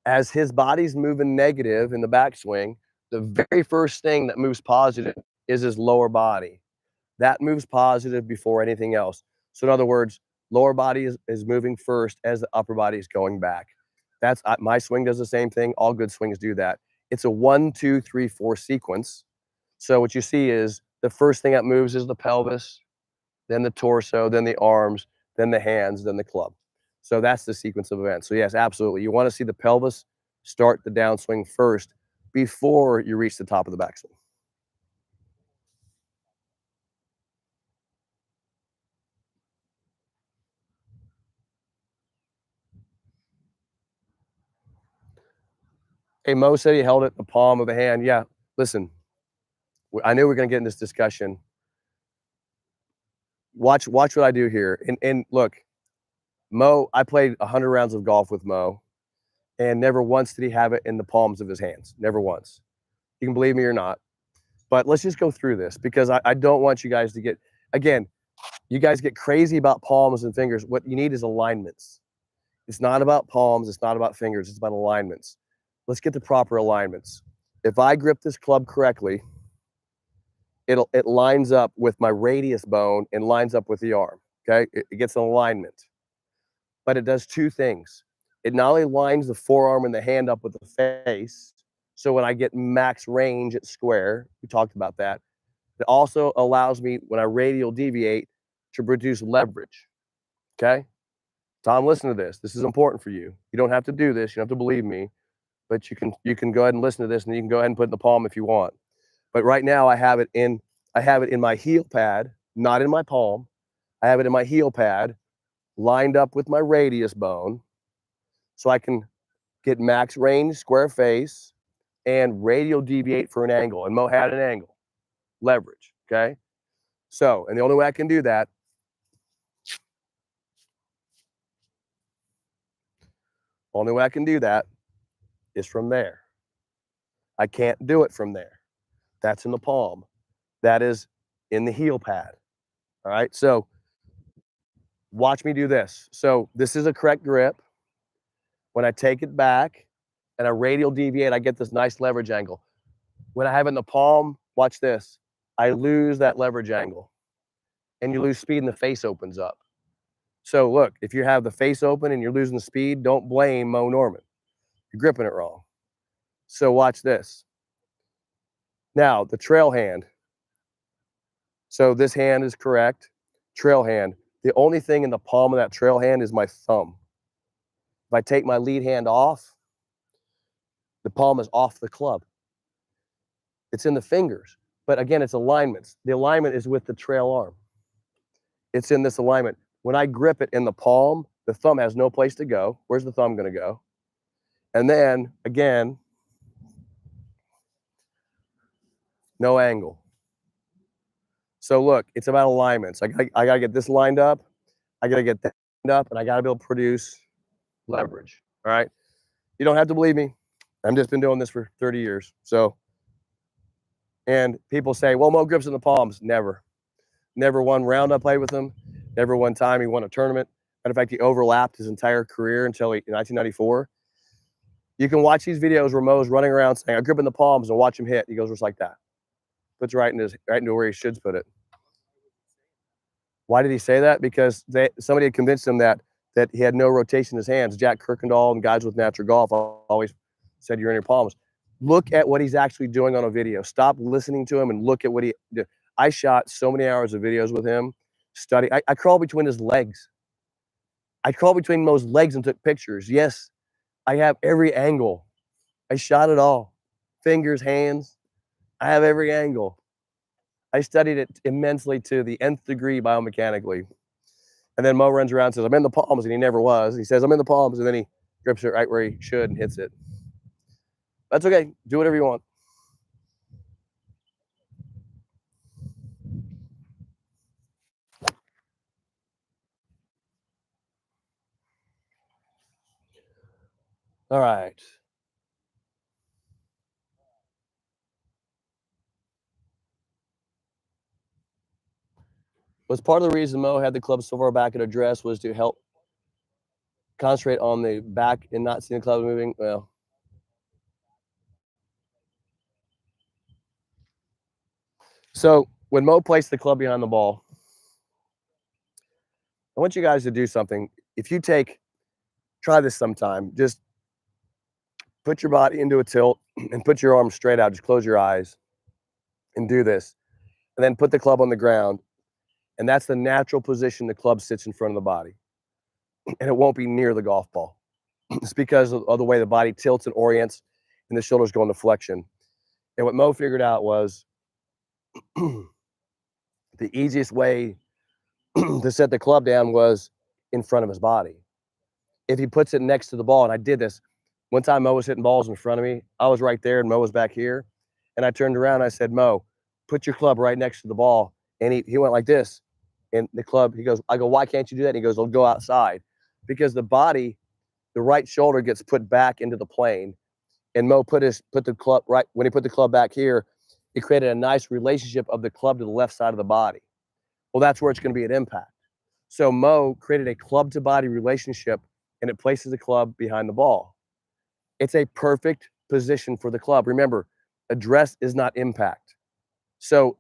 as his body's moving negative in the backswing, the very first thing that moves positive is his lower body. That moves positive before anything else. So in other words, lower body is moving first as the upper body is going back. That's my swing does the same thing. All good swings do that. It's a 1, 2, 3, 4 sequence. So what you see is the first thing that moves is the pelvis, then the torso, then the arms, then the hands, then the club. So that's the sequence of events. So yes, absolutely. You want to see the pelvis start the downswing first before you reach the top of the backswing. Hey, Moe said he held it in the palm of the hand. Yeah, listen, I knew we were going to get in this discussion. Watch what I do here. And look, Moe, I played 100 rounds of golf with Moe, and never once did he have it in the palms of his hands. Never once. You can believe me or not. But let's just go through this because I don't want you guys to get, again, you guys get crazy about palms and fingers. What you need is alignments. It's not about palms. It's not about fingers. It's about alignments. Let's get the proper alignments. If I grip this club correctly, it lines up with my radius bone and lines up with the arm. Okay, it gets an alignment, but it does two things. It not only lines the forearm and the hand up with the face, so when I get max range at square, we talked about that. It also allows me, when I radial deviate, to produce leverage. Okay, Tom, listen to this. This is important for you. You don't have to do this. You don't have to believe me, but you can go ahead and listen to this, and you can go ahead and put it in the palm if you want. But right now, I have it in my heel pad, not in my palm. I have it in my heel pad, lined up with my radius bone, so I can get max range, square face, and radial deviate for an angle. And Mo had an angle, leverage. Okay, so and the only way I can do that. Only way I can do that is from there. I can't do it from there. That's in the palm. That is in the heel pad. All right. So watch me do this. So this is a correct grip. When I take it back and I radial deviate, I get this nice leverage angle. When I have it in the palm, watch this. I lose that leverage angle and you lose speed and the face opens up. So look, if you have the face open and you're losing the speed, don't blame Moe Norman. You're gripping it wrong. So watch this. Now, the trail hand. So this hand is correct. Trail hand. The only thing in the palm of that trail hand is my thumb. If I take my lead hand off, the palm is off the club. It's in the fingers. But again, it's alignments. The alignment is with the trail arm. It's in this alignment. When I grip it in the palm, the thumb has no place to go. Where's the thumb going to go? And then, again, no angle. So look, it's about alignments. I got to get this lined up. I got to get that lined up, and I got to be able to produce leverage. All right? You don't have to believe me. I've just been doing this for 30 years. So, and people say, well, Mo grips in the palms. Never. Never one round I played with him. Never one time he won a tournament. Matter of fact, he overlapped his entire career until 1994. You can watch these videos where Mo's running around saying, I grip in the palms and watch him hit. He goes just like that. Puts right into where he should put it. Why did he say that? Because somebody had convinced him that he had no rotation in his hands. Jack Kirkendall and guys with natural golf always said you're in your palms. Look at what he's actually doing on a video. Stop listening to him and look at what he did. I shot so many hours of videos with him. I crawled between his legs. I crawled between Mo's legs and took pictures. Yes, I have every angle. I shot it all. Fingers, hands. I have every angle. I studied it immensely to the nth degree biomechanically. And then Mo runs around and says, I'm in the palms, and he never was. He says, I'm in the palms, and then he grips it right where he should and hits it. That's okay. Do whatever you want. All right. Was part of the reason Mo had the club so far back at address was to help concentrate on the back and not seeing the club moving? Well, so when Mo placed the club behind the ball, I want you guys to do something. If you try this sometime, just put your body into a tilt and put your arms straight out. Just close your eyes and do this. And then put the club on the ground. And that's the natural position the club sits in front of the body. And it won't be near the golf ball. It's because of the way the body tilts and orients and the shoulders go into flexion. And what Mo figured out was the easiest way to set the club down was in front of his body. If he puts it next to the ball, and I did this, one time Mo was hitting balls in front of me. I was right there and Mo was back here. And I turned around and I said, Mo, put your club right next to the ball. And he went like this. And the club, I go, why can't you do that? And he goes, I'll go outside. Because the body, the right shoulder gets put back into the plane. And Mo put the club right, when he put the club back here, It created a nice relationship of the club to the left side of the body. Well, that's where it's going to be at impact. So Moe created a club to body relationship, and it places the club behind the ball. It's a perfect position for the club. Remember, address is not impact. So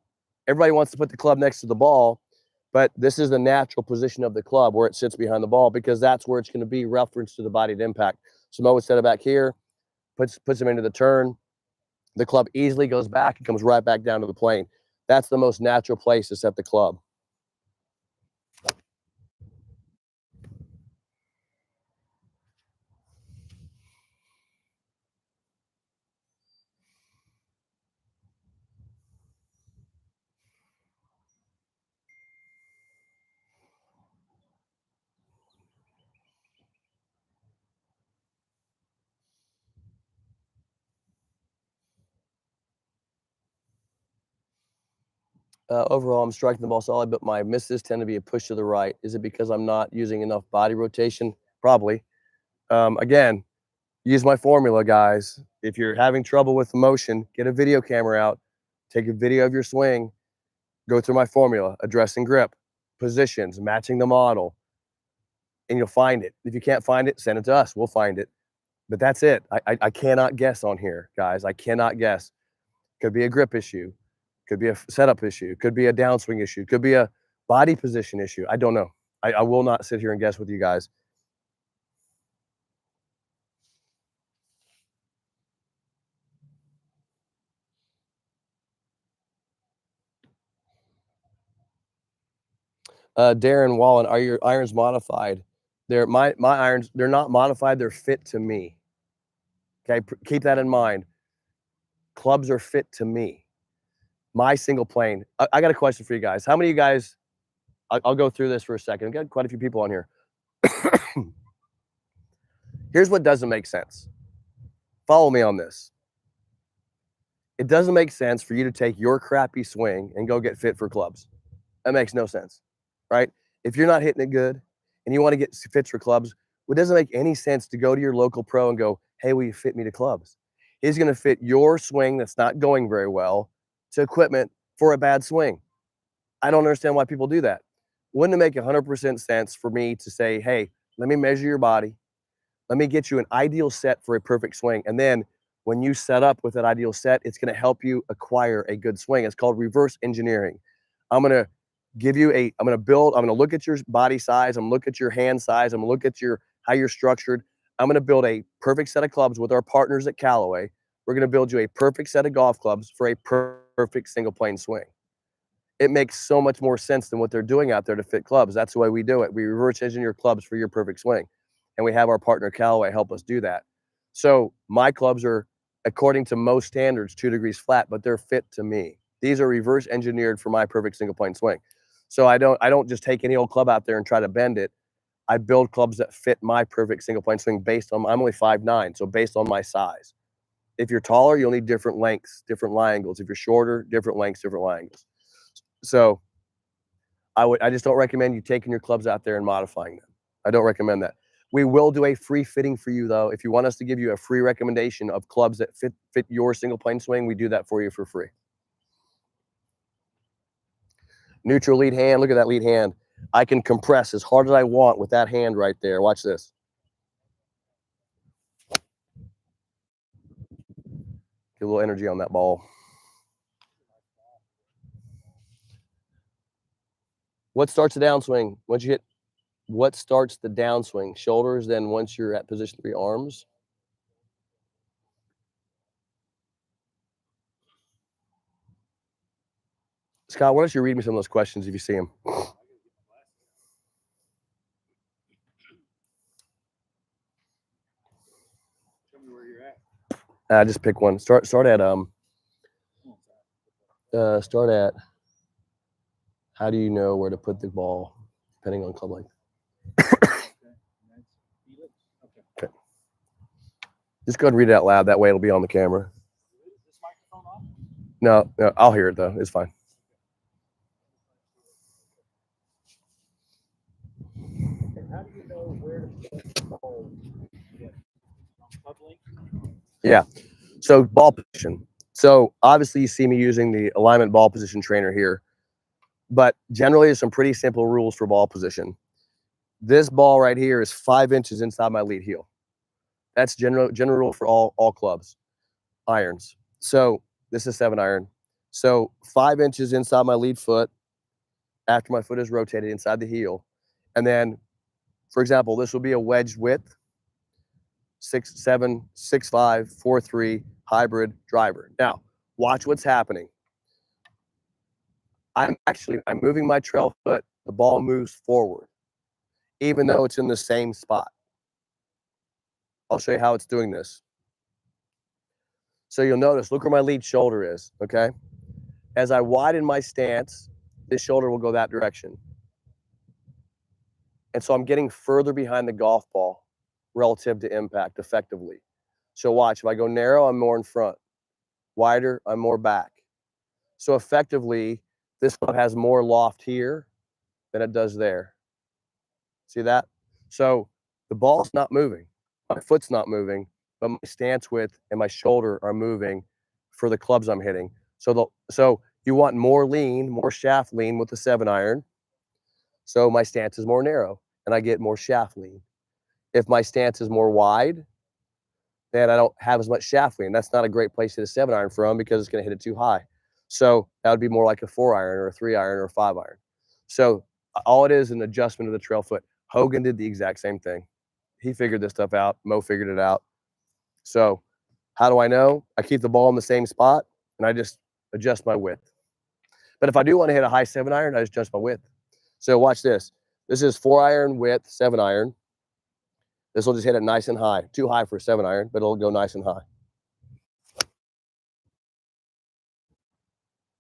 everybody wants to put the club next to the ball, but this is the natural position of the club where it sits behind the ball, because that's where it's going to be reference to the body at impact. So Moe would set it back here, puts him into the turn. The club easily goes back and comes right back down to the plane. That's the most natural place to set the club. Overall, I'm striking the ball solid, but my misses tend to be a push to the right. Is it because I'm not using enough body rotation? Probably. Again, use my formula, guys. If you're having trouble with the motion, get a video camera out, take a video of your swing, go through my formula, address and grip, positions, matching the model, and you'll find it. If you can't find it, send it to us. We'll find it. But that's it. I cannot guess on here, guys. I cannot guess. Could be a grip issue. Could be a setup issue. Could be a downswing issue. Could be a body position issue. I don't know. I will not sit here and guess with you guys. Darren Wallen, are your irons modified? They're my irons. They're not modified. They're fit to me. Okay, keep that in mind. Clubs are fit to me. My single plane. I got a question for you guys. How many of you guys? I'll go through this for a second. I've got quite a few people on here. Here's what doesn't make sense. Follow me on this. It doesn't make sense for you to take your crappy swing and go get fit for clubs. That makes no sense, right? If you're not hitting it good and you want to get fit for clubs, it doesn't make any sense to go to your local pro and go, hey, will you fit me to clubs? He's going to fit your swing that's not going very well to equipment for a bad swing. I don't understand why people do that. Wouldn't it make 100% sense for me to say, hey, let me measure your body. Let me get you an ideal set for a perfect swing. And then when you set up with that ideal set, it's going to help you acquire a good swing. It's called reverse engineering. I'm going to give you I'm going to look at your body size. I'm going to look at your hand size. I'm going to look at how you're structured. I'm going to build a perfect set of clubs with our partners at Callaway. We're going to build you a perfect set of golf clubs for a perfect single plane swing. It makes so much more sense than what they're doing out there to fit clubs. That's the way we do it. We reverse engineer clubs for your perfect swing. And we have our partner Callaway help us do that. So my clubs are, according to most standards, 2 degrees flat, but they're fit to me. These are reverse engineered for my perfect single plane swing. So I don't just take any old club out there and try to bend it. I build clubs that fit my perfect single plane swing based on, I'm only 5'9", so based on my size. If you're taller, you'll need different lengths, different lie angles. If you're shorter, different lengths, different lie angles. So I just don't recommend you taking your clubs out there and modifying them. I don't recommend that. We will do a free fitting for you, though. If you want us to give you a free recommendation of clubs that fit your single plane swing, we do that for you for free. Neutral lead hand. Look at that lead hand. I can compress as hard as I want with that hand right there. Watch this. Get a little energy on that ball. What starts the downswing? Once you hit, what starts the downswing? Shoulders, then once you're at position 3, arms. Scott, why don't you read me some of those questions if you see them? Tell me where you're at. Just pick one. Start at how do you know where to put the ball depending on club length? Okay. Just go ahead and read it out loud. That way it'll be on the camera. Is this microphone on? No, I'll hear it though. It's fine. How do you know where to put the ball? Club length? Yeah. So ball position. So obviously you see me using the alignment ball position trainer here, but generally there's some pretty simple rules for ball position. This ball right here is 5 inches inside my lead heel. That's general rule for all clubs, irons. So this is 7-iron. So 5 inches inside my lead foot after my foot is rotated inside the heel. And then, for example, this will be a wedge width, 6-7, 6-5, 4-3, hybrid driver. Now, watch what's happening. I'm moving my trail foot. The ball moves forward, even though it's in the same spot. I'll show you how it's doing this. So you'll notice, look where my lead shoulder is, okay? As I widen my stance, this shoulder will go that direction. And so I'm getting further behind the golf ball relative to impact effectively. So watch, if I go narrow, I'm more in front. Wider, I'm more back. So effectively, this club has more loft here than it does there. See that? So the ball's not moving. My foot's not moving, but my stance width and my shoulder are moving for the clubs I'm hitting. So you want more lean, more shaft lean with the 7-iron. So my stance is more narrow and I get more shaft lean. If my stance is more wide, then I don't have as much shaft lean. That's not a great place to hit a 7-iron from because it's going to hit it too high. So that would be more like a 4-iron or a 3-iron or a 5-iron. So all it is an adjustment of the trail foot. Hogan did the exact same thing. He figured this stuff out. Moe figured it out. So how do I know? I keep the ball in the same spot and I just adjust my width. But if I do want to hit a high 7-iron, I just adjust my width. So watch this. This is 4-iron width, 7-iron. This will just hit it nice and high. Too high for a 7-iron, but it'll go nice and high.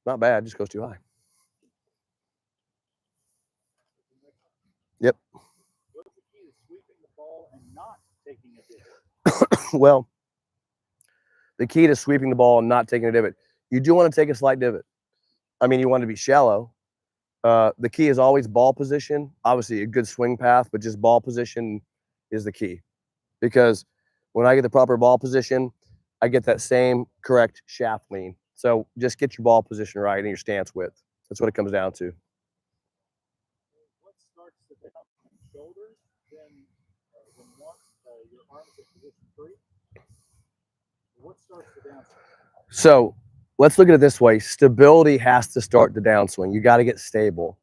Not bad, just goes too high. Yep. What's the key to sweeping the ball and not taking a divot? Well, the key to sweeping the ball and not taking a divot, you do want to take a slight divot. I mean, you want to be shallow. The key is always ball position. Obviously, a good swing path, but just ball position is the key. Because when I get the proper ball position, I get that same correct shaft lean. So just get your ball position right and your stance width. That's what it comes down to. What starts the down shoulders? Then once your arms at position 3, what starts the downswing? So let's look at it this way. Stability has to start the downswing. You got to get stable.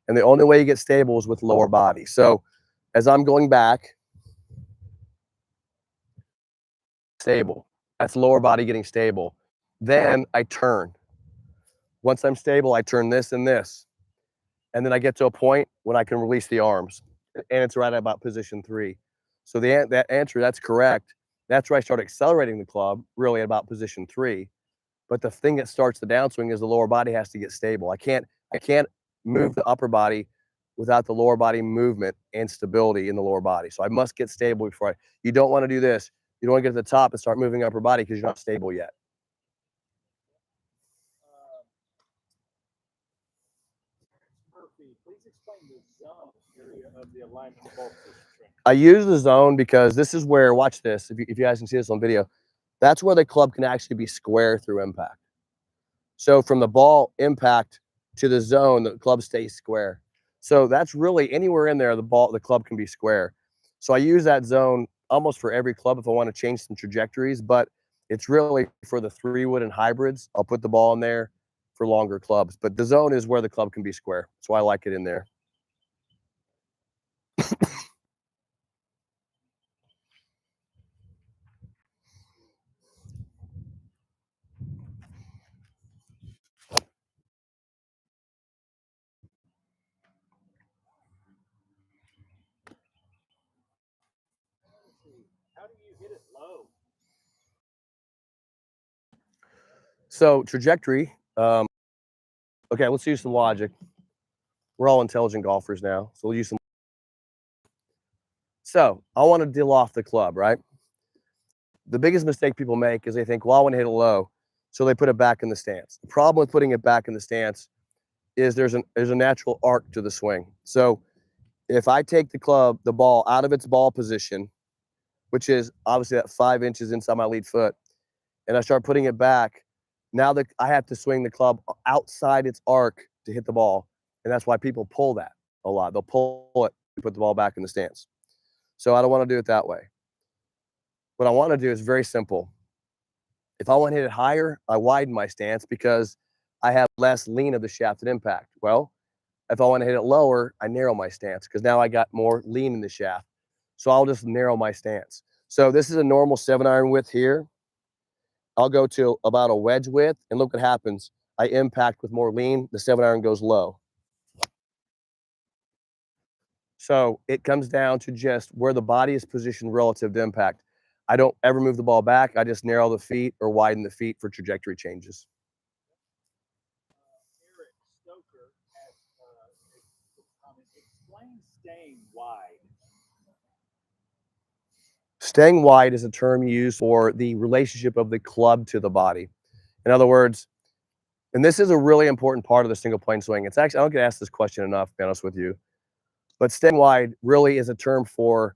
And the only way you get stable is with lower body. So as I'm going back, stable. That's lower body getting stable. Then I turn. Once I'm stable, I turn this and this. And then I get to a point when I can release the arms. And it's right at about position 3. So that answer, that's correct. That's where I start accelerating the club, really at about position 3. But the thing that starts the downswing is the lower body has to get stable. I can't move the upper body without the lower body movement and stability in the lower body. So I must get stable before you don't want to do this. You don't want to get to the top and start moving upper body because you're not stable yet. Murphy, please explain the zone area of the alignment ball position trainer. I use the zone because this is where, watch this, if you guys can see this on video, that's where the club can actually be square through impact. So from the ball impact to the zone, the club stays square. So that's really anywhere in there, the club can be square. So I use that zone almost for every club if I want to change some trajectories, but it's really for the 3-wood and hybrids. I'll put the ball in there for longer clubs, but the zone is where the club can be square. That's why I like it in there. How do you hit it low? So trajectory, okay, let's use some logic. We're all intelligent golfers now, so we'll use some. So I want to deal off the club, right? The biggest mistake people make is they think, well, I want to hit it low, so they put it back in the stance. The problem with putting it back in the stance is there's a natural arc to the swing. So if I take the ball out of its ball position, which is obviously that 5 inches inside my lead foot, and I start putting it back, Now that I have to swing the club outside its arc to hit the ball. And that's why people pull that a lot. They'll pull it and put the ball back in the stance. So I don't want to do it that way. What I want to do is very simple. If I want to hit it higher, I widen my stance because I have less lean of the shaft at impact. Well, if I want to hit it lower, I narrow my stance because now I got more lean in the shaft. So I'll just narrow my stance. So this is a normal 7-iron width here. I'll go to about a wedge width, and look what happens. I impact with more lean, the 7-iron goes low. So it comes down to just where the body is positioned relative to impact. I don't ever move the ball back. I just narrow the feet or widen the feet for trajectory changes. Eric Stoker has explain staying wide. Staying wide is a term used for the relationship of the club to the body. In other words, and this is a really important part of the single plane swing. It's actually, I don't get asked this question enough, to be honest with you, but staying wide really is a term for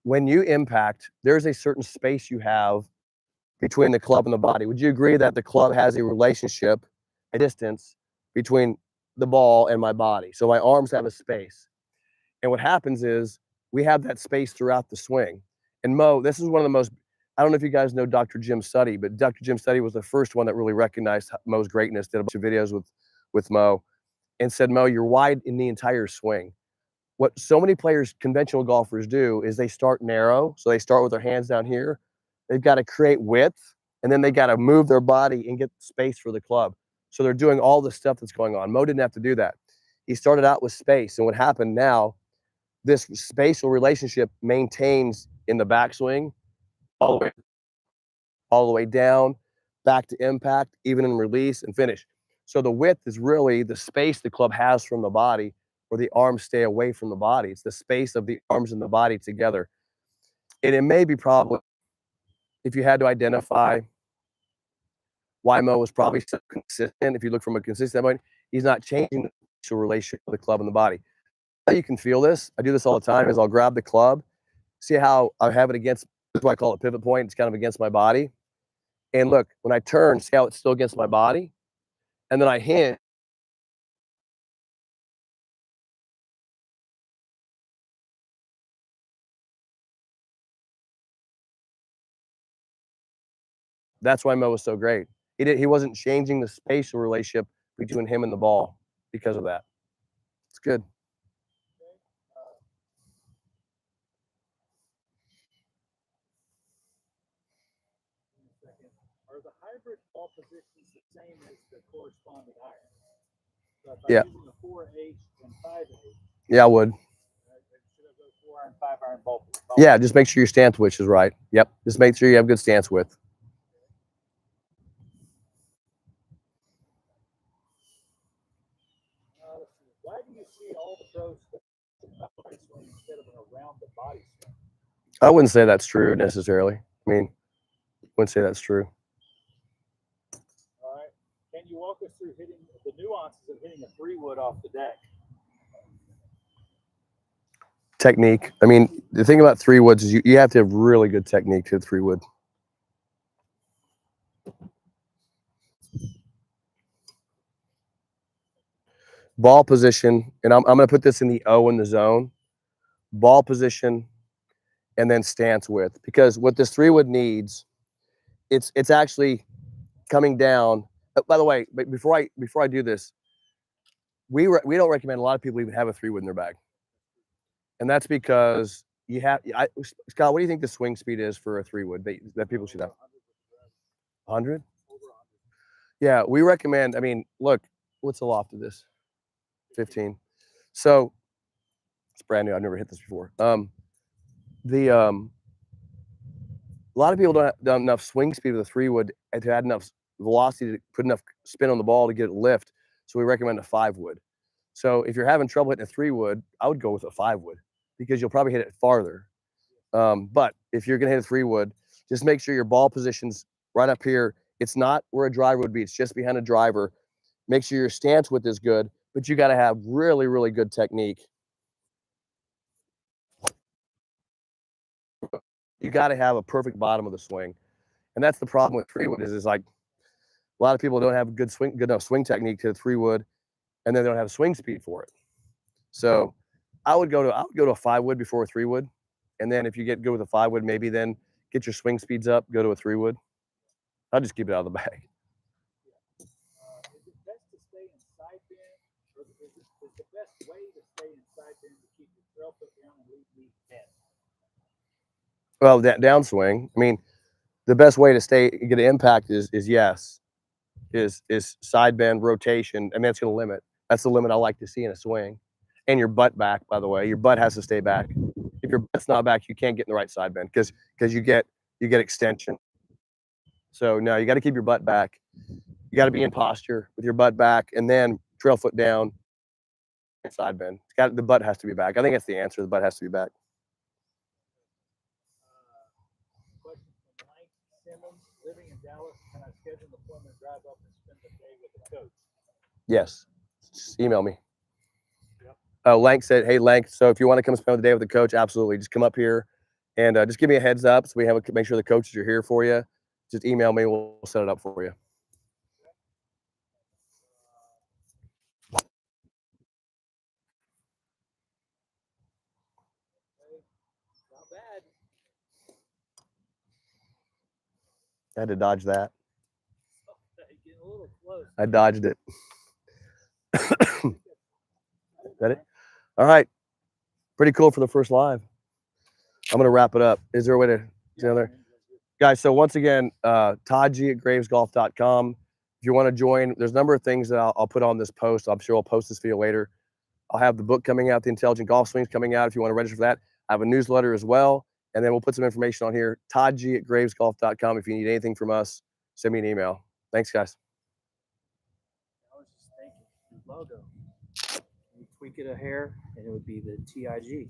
when you impact, there's a certain space you have between the club and the body. Would you agree that the club has a relationship, a distance between the ball and my body? So my arms have a space. And what happens is we have that space throughout the swing. And Moe, this is one of the most, I don't know if you guys know Dr. Jim Study, but Dr. Jim Study was the first one that really recognized Moe's greatness, did a bunch of videos with Moe and said, Moe, you're wide in the entire swing. What so many players, conventional golfers do is they start narrow. So they start with their hands down here. They've got to create width and then they got to move their body and get space for the club. So they're doing all the stuff that's going on. Moe didn't have to do that. He started out with space. And what happened now, this spatial relationship maintains in the backswing all the way down, back to impact, even in release and finish. So the width is really the space the club has from the body where the arms stay away from the body. It's the space of the arms and the body together. And it may be probably, if you had to identify why Moe was probably so consistent, if you look from a consistent standpoint, he's not changing the spatial relationship of the club and the body. How you can feel this, I do this all the time, is I'll grab the club, see how I have it against, that's why I call it pivot point, it's kind of against my body. And look, when I turn, see how it's still against my body? And then I hit. That's why Mo was so great. He wasn't changing the spatial relationship between him and the ball because of that. It's good. Are the hybrid ball positions the same as the corresponding iron? So if I'm Yeah. using a 4H and 5H, Yeah, I would. should I go 4-iron, 5-iron ball? Yeah, just make sure your stance width is right. Yep. Just make sure you have good stance width. Why do you see all the pros swing instead of an around the body swing? I wouldn't say that's true necessarily. I mean, wouldn't say that's true. All right. Can you walk us through hitting the nuances of hitting a 3-wood off the deck? Technique. I mean, the thing about 3-woods is you have to have really good technique to hit 3-wood. Ball position, and I'm going to put this in the O in the zone. Ball position, and then stance width. Because what this 3-wood needs, it's actually coming down. By the way, before I do this, we don't recommend a lot of people even have a 3-wood in their bag, and that's because you have. Scott, what do you think the swing speed is for a 3-wood that people should have? 100. Yeah, we recommend. I mean, look, what's the loft of this? 15. So it's brand new. I've never hit this before. A lot of people don't have enough swing speed with a 3-wood to add enough velocity to put enough spin on the ball to get it lift. So we recommend a 5-wood. So if you're having trouble hitting a 3-wood, I would go with a 5-wood because you'll probably hit it farther. But if you're going to hit a 3-wood, just make sure your ball position's right up here. It's not where a driver would be. It's just behind a driver. Make sure your stance width is good, but you got to have really, really good technique. You got to have a perfect bottom of the swing. And that's the problem with 3-wood is like A lot of people don't have good enough swing technique to 3-wood, and then they don't have swing speed for it. So I would go to a 5-wood before a 3-wood, and then if you get good with a 5-wood, maybe then get your swing speeds up, go to a 3-wood. I'll just keep it out of the bag. Is it best to stay in side bend, or is the best way to stay in side bend to keep your trail foot down and lead bend? Well, that downswing. I mean, the best way to get an impact is side bend rotation. I mean, that's going to limit. That's the limit I like to see in a swing. And your butt back, by the way, your butt has to stay back. If your butt's not back, you can't get in the right side bend because you get extension. So no, you got to keep your butt back. You got to be in posture with your butt back, and then trail foot down, side bend. The butt has to be back. I think that's the answer. The butt has to be back. Question from Mike Simmons, living in Dallas. Can I schedule an appointment, drive up and spend the day with the coach? Yes. Just email me. Yep. Lank said, "Hey, Lank. So if you want to come spend the day with the coach, absolutely. Just come up here, and just give me a heads up so we make sure the coaches are here for you. Just email me. We'll set it up for you." Not bad. I had to dodge that. Getting a little close. I dodged it. Is that it? All right. Pretty cool for the first live. I'm gonna wrap it up. Is there a way to guys? So once again, Todd G at gravesgolf.com. If you want to join, there's a number of things that I'll put on this post. I'm sure I'll post this video later. I'll have the book coming out, The Intelligent Golf Swings, coming out if you want to register for that. I have a newsletter as well. And then we'll put some information on here. Todd G at gravesgolf.com. If you need anything from us, send me an email. Thanks, guys. I was just thinking, logo. You tweak it a hair, and it would be the TIG.